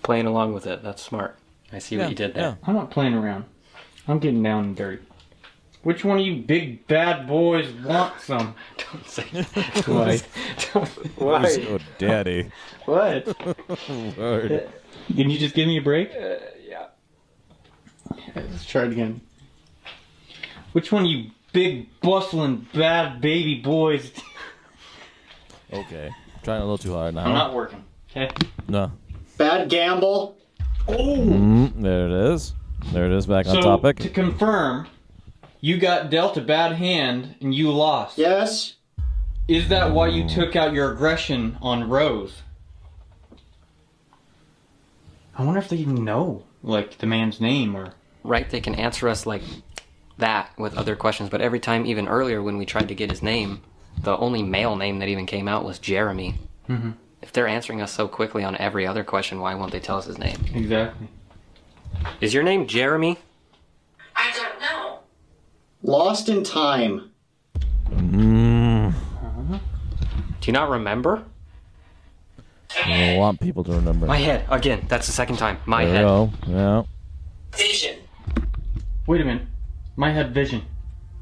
Playing along with it, that's smart. I see what you did there. I'm not playing around. I'm getting down and dirty. Which one of you big bad boys want some? Don't say Why? Why? Oh, daddy. What? Word. Can you just give me a break? Yeah. Let's try it again. Which one of you big bustling bad baby boys? Okay. Trying a little too hard now. I'm not working. Okay. No. Bad gamble? There it is. There it is, back on topic. To confirm, you got dealt a bad hand and you lost. Yes? Is that why you took out your aggression on Rose? I wonder if they even know, like, the man's name or... Right, they can answer us like that with other questions, but every time, even earlier when we tried to get his name, the only male name that even came out was Jeremy. Mm-hmm. If they're answering us so quickly on every other question, why won't they tell us his name? Exactly. Is your name Jeremy? I don't know. Lost in time. Do you not remember? I don't want people to remember. My head, again, that's the second time. My There we head. go. Yeah. Vision. Wait a minute. My head vision.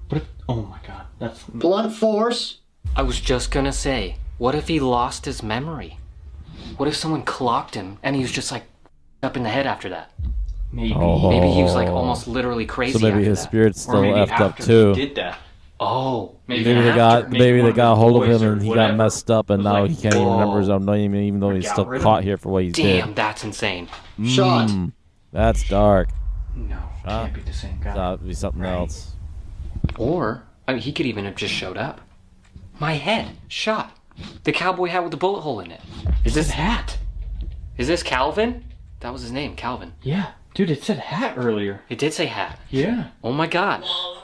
What if... Oh my god. That's... Blunt force? I was just gonna say, what if he lost his memory? What if someone clocked him and he was just like up in the head after that? Maybe. Oh. Maybe he was like almost literally crazy. So maybe after his that. spirit's Or still maybe effed up after too. he did that. Oh, Maybe Maybe they after. got Maybe maybe one they of got his hold of boys him or and he whatever got messed up and was now like, he can't even remember his "Oh." own name even though he's Got still rid of caught him. here for what he damn, did. that's insane. Shot. That's dark. No, can't be the same guy. That'd be something else. Or, I mean, he could even have just showed up. My head, shot. The cowboy hat with the bullet hole in it. Is this hat? Is this Calvin? That was his name, Calvin. Yeah. Dude, it said hat earlier. It did say hat. Yeah. Oh my god. Lol.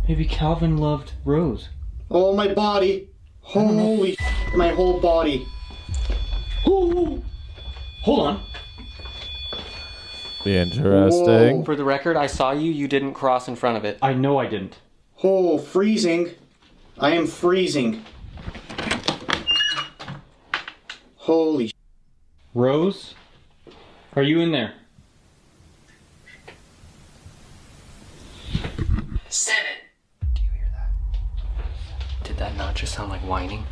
Maybe Calvin loved Rose. Oh, my body. Holy my whole body. Ooh. Hold on. Be interesting. Whoa. For the record, I saw you. You didn't cross in front of it. I know I didn't. Oh, freezing. I am freezing. Holy Rose? Are you in there? 7. not just sound like whining?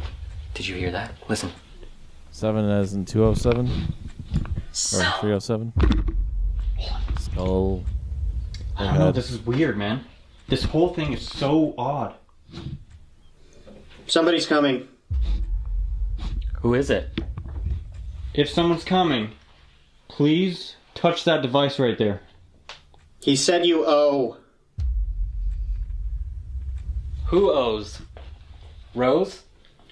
Did you hear that? Listen. 7 as in 207? Or So, 307? Skull. I don't know, this is weird, man. This whole thing is so odd. Somebody's coming. Who is it? If someone's coming, please touch that device right there. He said you owe. Who owes? Rose?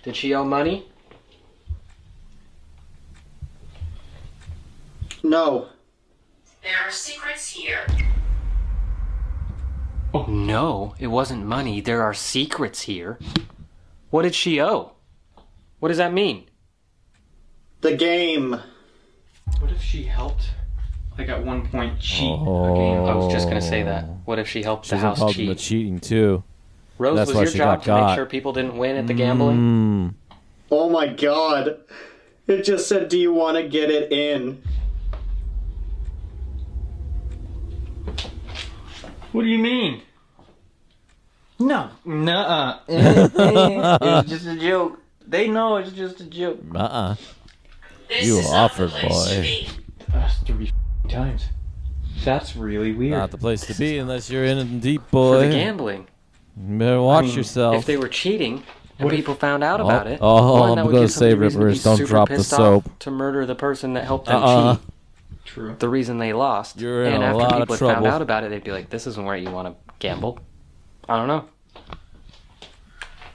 Did she owe money? No. there are secrets here. Oh no, it wasn't money. There are secrets here. What did she owe? What does that mean? The game. What if she helped, like at one point, cheat a game? I was just gonna say that. What if she helped She's the house involved in the cheat? cheating too. Rose, That's was why your she job to got make sure people didn't win at the gambling? Oh my god. It just said, do you want to get it in? What do you mean? No. Nuh-uh. It was just a joke. They know it's just a joke. This You is offered, not the place to boy. be. That's 3 times. That's really weird. Not the place to be unless you're in deep, For boy. the gambling. You better watch mean, yourself. If they were cheating and What if- people found out about it, oh, one, I'm that would gonna give somebody save it reason to be first. Don't super drop the pissed soap. off to murder the person that helped them cheat. True. The reason they lost. You're in and a after lot of people had found trouble. out about it, they'd be like, this isn't where you want to gamble. I don't know.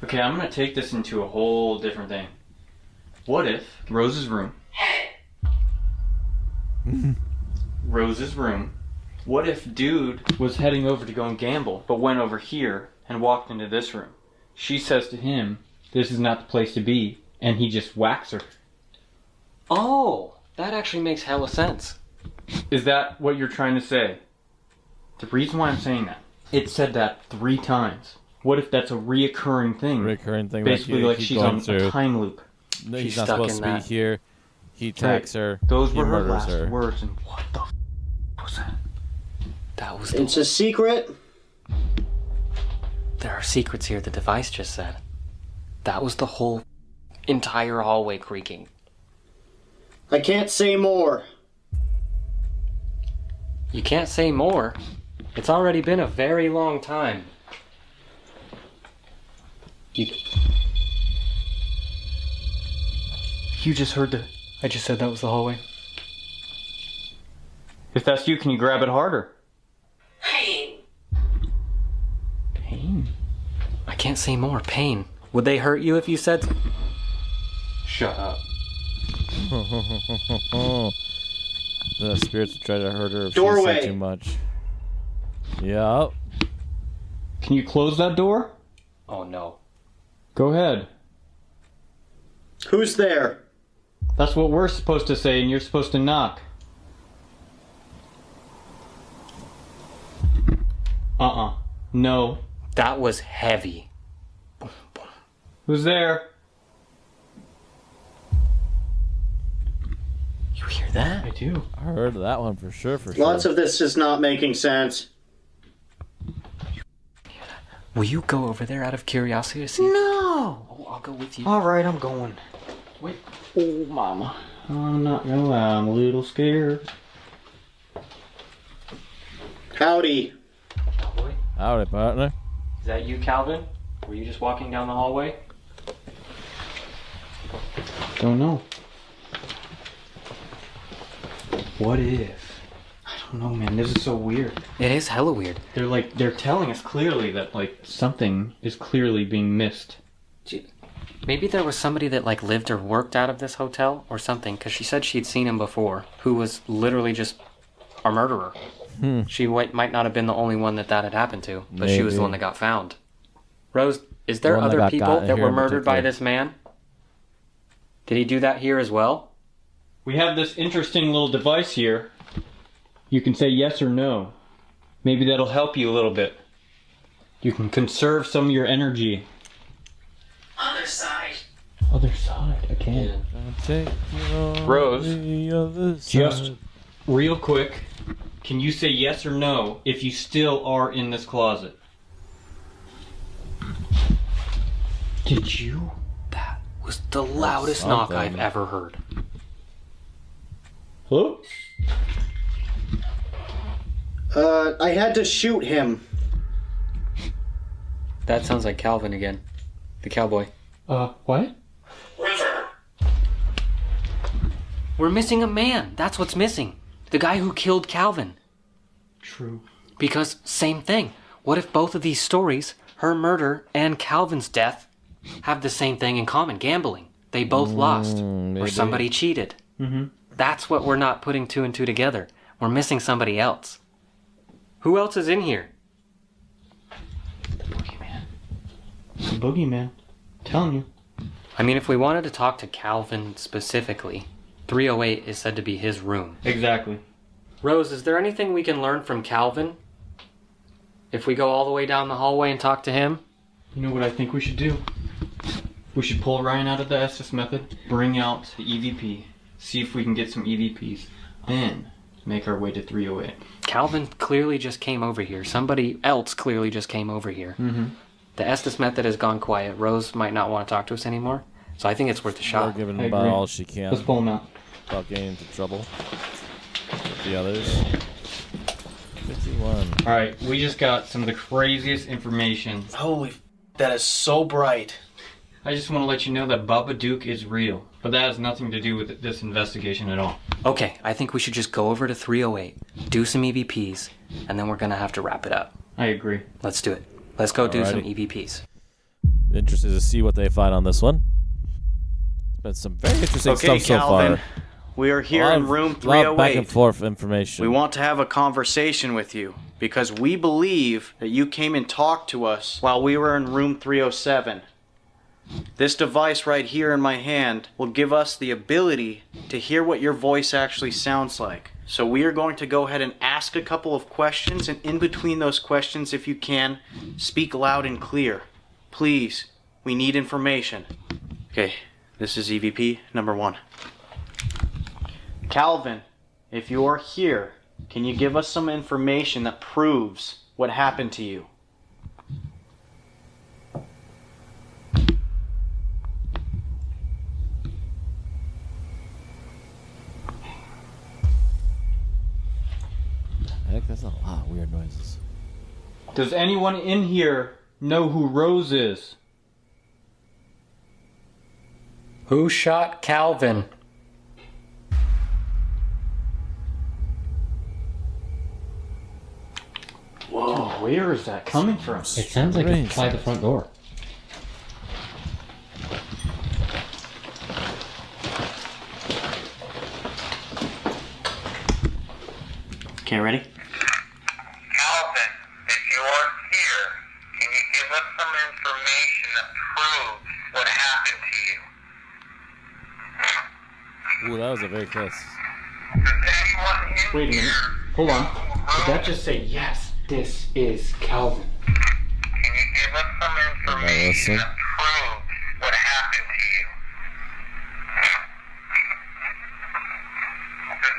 Okay, I'm gonna take this into a whole different thing. What if Rose's room? Head. Rose's room. What if dude was heading over to go and gamble, but went over here and walked into this room? She says to him, this is not the place to be, and he just whacks her. Oh, that actually makes hella sense. Is that what you're trying to say? The reason why I'm saying that, it said that 3 times. What if that's a reoccurring thing? Recurring thing Basically that like keep she's going on through. a time loop. No, She's he's not stuck supposed in to be that. here. He attacks her. Those he were her murders last her. words, and what the was that? That was the... It's a secret. There are secrets here, the device just said. That was the whole entire hallway creaking. I can't say more. You can't say more. It's already been a very long time. You just heard the... I just said that was the hallway. If that's you, can you grab it harder? Pain. Pain. I can't say more. Pain. Would they hurt you if you said... Shut up. The spirits try to hurt her if Doorway. she said too much. Yeah. Can you close that door? Oh no. Go ahead. Who's there? That's what we're supposed to say, and you're supposed to knock. No. That was heavy. Who's there? You hear that? I do. I heard that one for sure. For sure. Lots of this is not making sense. Will you go over there out of curiosity to see? No! Oh, I'll go with you. Alright, I'm going. Wait. Oh, mama. I'm not gonna lie, I'm a little scared. Howdy. Cowboy? Howdy, partner. Is that you, Calvin? Were you just walking down the hallway? Don't know. What if? I don't know, man. This is so weird. It is hella weird. They're telling us clearly that, like, something is clearly being missed. Maybe there was somebody that like lived or worked out of this hotel or something, because she said she'd seen him before, who was literally just a murderer. She might not have been the only one that had happened to, but she was the Maybe. one that got found. Rose, is there one that other got people gotten that here were in murdered by particular. this man? Did he do that here as well? We have this interesting little device here. You can say yes or no. Maybe that'll help you a little bit. You can conserve some of your energy. Other side. Other side, I can't. Take you on Rose, the other Just side. real quick, can you say yes or no if you still are in this closet? Did you? That was the loudest knock I've ever heard. Hello? I had to shoot him. That sounds like Calvin again. The cowboy. What? River. We're missing a man. That's what's missing. The guy who killed Calvin. True. Because, same thing. What if both of these stories, her murder and Calvin's death, have the same thing in common? Gambling. They both lost. Or maybe. somebody cheated. Mm-hmm. That's what we're not putting two and two together. We're missing somebody else. Who else is in here? The boogeyman. The boogeyman. Telling you. I mean, if we wanted to talk to Calvin specifically, 308 is said to be his room. Exactly. Rose, is there anything we can learn from Calvin? If we go all the way down the hallway and talk to him? You know what I think we should do? We should pull Ryan out of the Estes method, bring out the EVP, see if we can get some EVPs, then make our way to 308. Calvin clearly just came over here. Somebody else clearly just came over here. Mm-hmm. The Estes method has gone quiet. Rose might not want to talk to us anymore. So I think it's worth a We're shot. giving I about agree. all she can Let's pull him out. without getting into trouble with the others. 51. Alright, we just got some of the craziest information. Holy, that is so bright. I just want to let you know that Baba Duke is real, but that has nothing to do with this investigation at all. Okay, I think we should just go over to 308, do some EVPs, and then we're going to have to wrap it up. I agree. Let's do it. Let's go do some Alrighty. EVPs. Interested to see what they find on this one. It's been some very interesting Okay, stuff so Calvin. far. We are here in room A lot of back and 308. forth information. We want to have a conversation with you because we believe that you came and talked to us while we were in room 307. This device right here in my hand will give us the ability to hear what your voice actually sounds like. So we are going to go ahead and ask a couple of questions, and in between those questions, if you can, speak loud and clear. Please, we need information. Okay, this is EVP number 1. Calvin, if you are here, can you give us some information that proves what happened to you? Heck, that's a lot of weird noises. Does anyone in here know who Rose is? Who shot Calvin? Whoa, where is that coming from? It sounds like Strange it's by the sounds. front door. Okay, ready? Calvin, if you are here, can you give us some information that proves what happened to you? Ooh, that was a very close. Does anyone in Wait a minute. here Hold on. know who Did wrote that just say, yes, this is Calvin? Can you give us some information listen. that proves what happened to you?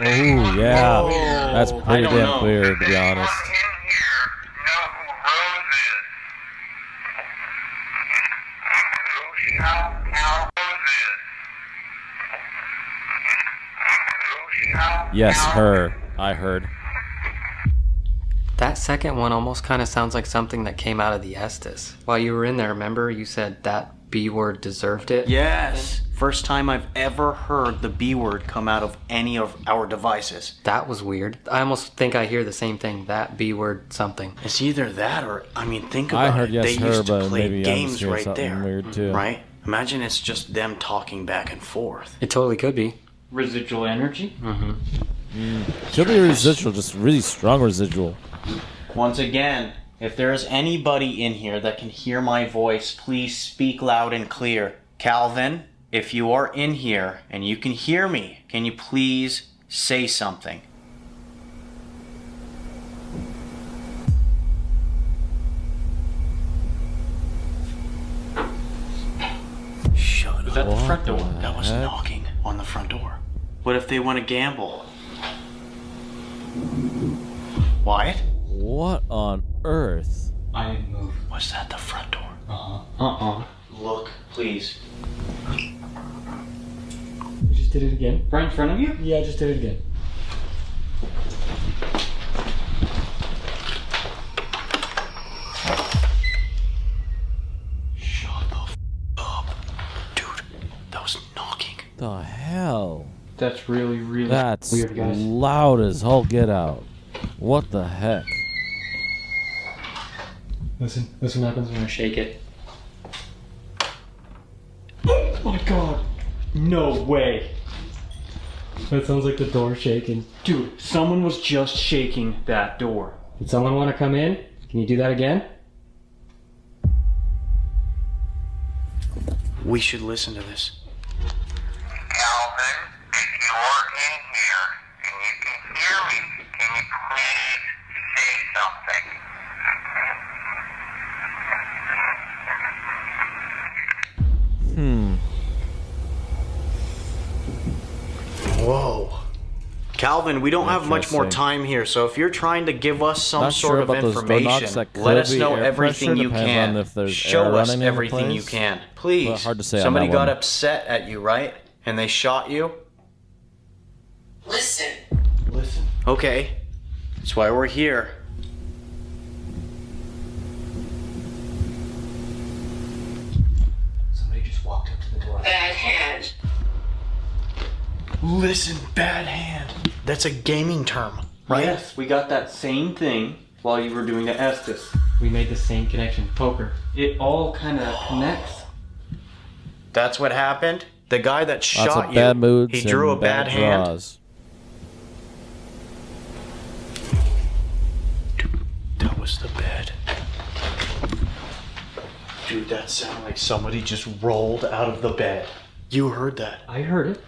Does anyone Oh, yeah. Whoa, That's I pretty don't damn know. clear, to Does be anyone honest. in here know who Rose is? Who shot Rose is? Who shot Yes, Calvin? her. I heard. That second one almost kind of sounds like something that came out of the Estes. While you were in there, remember you said that B word deserved it? Yes. First time I've ever heard the B word come out of any of our devices. That was weird. I almost think I hear the same thing. That B word something. It's either that or, I mean, think about I heard it. yes, They her, used to but play maybe I'm games just hearing right something there. weird too. Right? Imagine it's just them talking back and forth. It totally could be. Residual energy? Could be residual, just really strong residual. Once again, if there is anybody in here that can hear my voice, please speak loud and clear. Calvin, if you are in here and you can hear me, can you please say something? Shut Is that the What front door? the That was heck? knocking on the front door. What if they want to gamble? Wyatt? What on earth? I didn't move. Was that the front door? Uh-uh. Look Please. I just did it again. Right in front of you? Yeah, I just did it again. Shut the up. Dude, that was knocking. The hell? That's really That's weird, guys. loud as hell get out. What the heck? Listen what happens when I shake it. Oh my god! No way! That sounds like the door shaking. Dude, someone was just shaking that door. Did someone want to come in? Can you do that again? We should listen to this. Calvin, if you're in here and you can hear me, can you please say something? Whoa. Calvin, we don't have much more time here, so if you're trying to give us some Not sort sure of about those door knocks. information, That could let us be know air everything pressure, you depends can. on if there's air Show us running in the everything you place. can. Please. Well, hard to say on Somebody that got one. upset at you, right? And they shot you? Listen. Listen. Okay. That's why we're here. Somebody just walked up to the door. Bad hand. Listen, bad hand. That's a gaming term, right? Yes, we got that same thing while you were doing the Estes. We made the same connection. Poker. It all kind of connects. That's what happened? The guy that Lots shot of you, bad moods he drew a and bad hand? draws. That was the bed. Dude, that sounded like somebody just rolled out of the bed. You heard that? I heard it.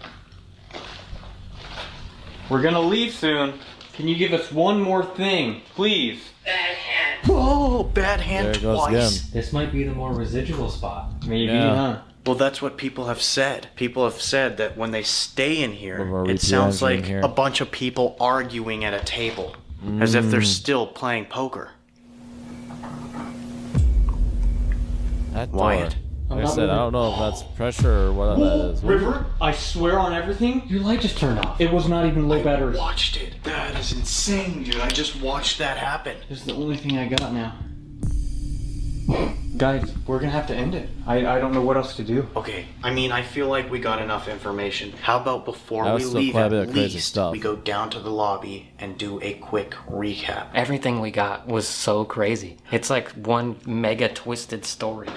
We're gonna leave soon. Can you give us one more thing, please? Bad hand. Whoa, bad hand There it goes twice. again. This might be the more residual spot. Maybe, Yeah. huh? Well, that's what people have said. People have said that when they stay in here, One more it sounds repeat like here. a bunch of people arguing at a table, as if they're still playing poker. That door. Wyatt. Like I not said, I moving. don't know if that's pressure or what that is. River, I swear on everything, Your light just turned off. it was not even low battery. Watched it. That is insane, dude. I just watched that happen. This is the only thing I got now. Guys, we're gonna have to end it. I don't know what else to do. Okay, I mean, I feel like we got enough information. How about before That we was still leave, quite a at bit of crazy least stuff. we go down to the lobby and do a quick recap? Everything we got was so crazy. It's like one mega twisted story.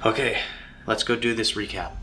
Okay, let's go do this recap.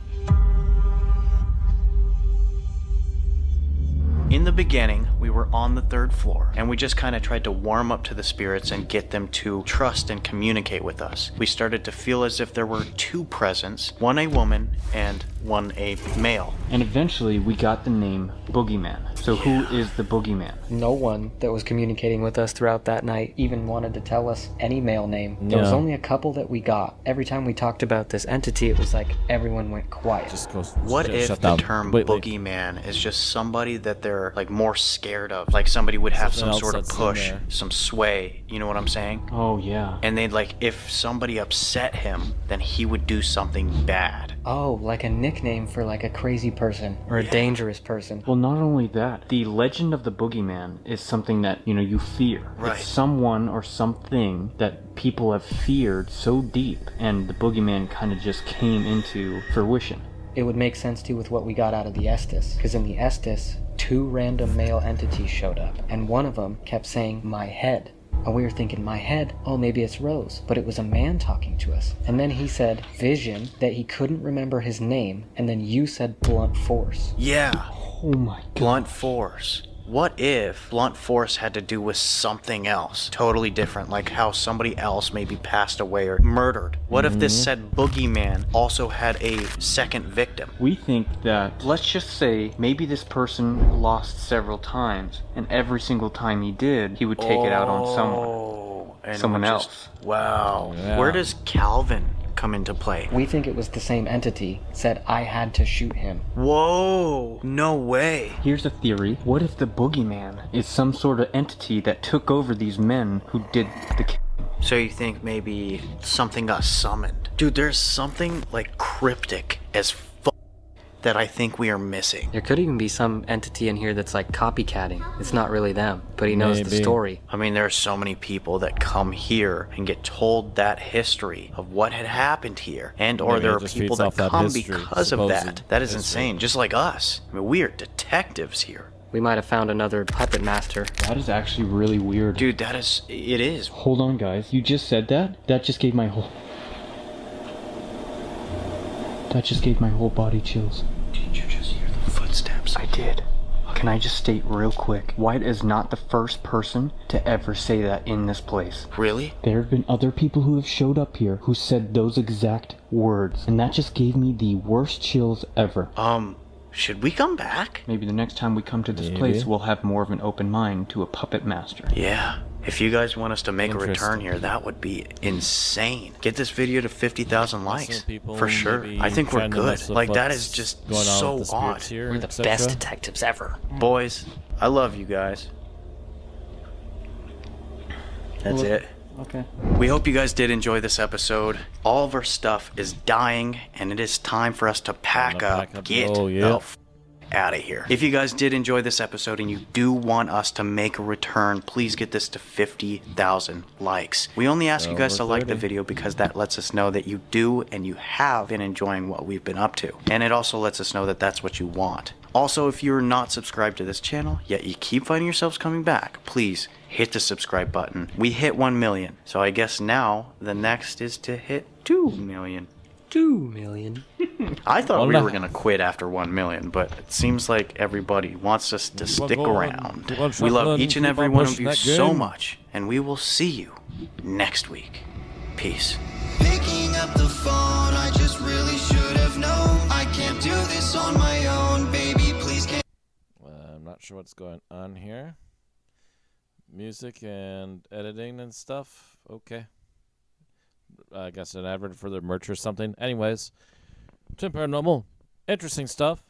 In the beginning, we were on the 3rd floor, and we just kind of tried to warm up to the spirits and get them to trust and communicate with us. We started to feel as if there were 2 presents, one a woman and one a male. And eventually we got the name Boogeyman. So who is the Boogeyman? No one that was communicating with us throughout that night even wanted to tell us any male name. There was Yeah. only a couple that we got. Every time we talked about this entity, it was like everyone went quiet. Just goes. What just if shut the down term completely. boogeyman is just somebody that they're like more scared of? Like somebody would have Something some sort of else that's push, in there. some sway, you know what I'm saying? Oh yeah. And they'd like, if somebody upset him, then he would do something bad. Oh, like a nickname for like a crazy person or a dangerous person. Well, not only that, the legend of the Boogeyman is something that, you fear. Right. It's someone or something that people have feared so deep, and the Boogeyman kind of just came into fruition. It would make sense too with what we got out of the Estes, because in the Estes, 2 random male entities showed up, and one of them kept saying, "my head." And we were thinking, my head? Oh, maybe it's Rose. But it was a man talking to us. And then he said, Vision, that he couldn't remember his name, and then you said Blunt Force. Yeah, Oh my god. blunt force. What if blunt force had to do with something else, totally different, like how somebody else maybe passed away or murdered? What if this said boogeyman also had a second victim? We think that, let's just say, maybe this person lost several times, and every single time he did, he would take it out on someone. Oh, and Someone we're else. Wow. Yeah. Where does Calvin come into play? We think it was the same entity, said I had to shoot him. Whoa, no way. Here's a theory. What if the Boogeyman is some sort of entity that took over these men who did the So you think maybe something got summoned? Dude, there's something like cryptic as fuck that I think we are missing. There could even be some entity in here that's like copycatting. It's not really them, but he knows the Maybe. story. I mean, there are so many people that come here and get told that history of what had happened here. And or Maybe there it are just people feeds that off that come history, because of that. supposed That is history. insane, just like us. I mean, we are detectives here. We might have found another puppet master. That is actually really weird. Dude, it is. Hold on, guys. You just said that? That just gave my whole body chills. Did you just hear the footsteps? I did. Can I just state real quick, White is not the first person to ever say that in this place. Really? There have been other people who have showed up here who said those exact words, and that just gave me the worst chills ever. Should we come back? Maybe the next time we come to this Maybe. place, we'll have more of an open mind to a puppet master. Yeah. If you guys want us to make a return Interesting. here, that would be insane. Get this video to 50,000 likes. People For sure. maybe I think we're trying to good. mess with Like, that what's is just going on so with the spirits odd. here, We're the etc. best detectives ever. Boys, I love you guys. That's it. Okay. We hope you guys did enjoy this episode. All of our stuff is dying, and it is time for us to pack Pack up, up, get oh, the yeah. out of here. If you guys did enjoy this episode and you do want us to make a return, please get this to 50,000 likes. We only ask you guys to Over like the 30. video because that lets us know that you do and you have been enjoying what we've been up to. And it also lets us know that that's what you want. Also, if you're not subscribed to this channel, yet you keep finding yourselves coming back, please hit the subscribe button. We hit 1 million, so I guess now the next is to hit 2 million. 2 million. I thought Well, we no. were going to quit after 1 million, but it seems like everybody wants us to stick on, around. keep on We love shuffling, each and keep every on one of pushing you that so game. much, and we will see you next week. Peace. Picking up the phone, I just really should have known. I can't do this on my own, baby, please can't. I'm not sure what's going on here. Music and editing and stuff. Okay. I guess an advert for their merch or something. Anyways, Tim Paranormal. Interesting stuff.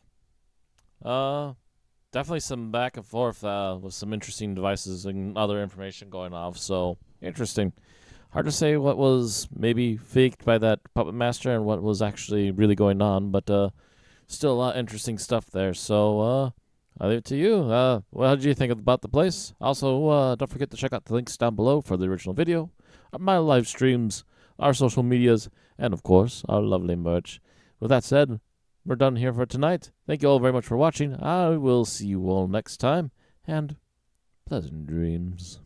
Definitely some back and forth with some interesting devices and other information going off. So, interesting. Hard to say what was maybe faked by that puppet master and what was actually really going on, but still a lot of interesting stuff there. So, I'll leave it to you. What did you think about the place? Also, don't forget to check out the links down below for the original video, my live streams, our social medias, and of course, our lovely merch. With that said, we're done here for tonight. Thank you all very much for watching. I will see you all next time, and pleasant dreams.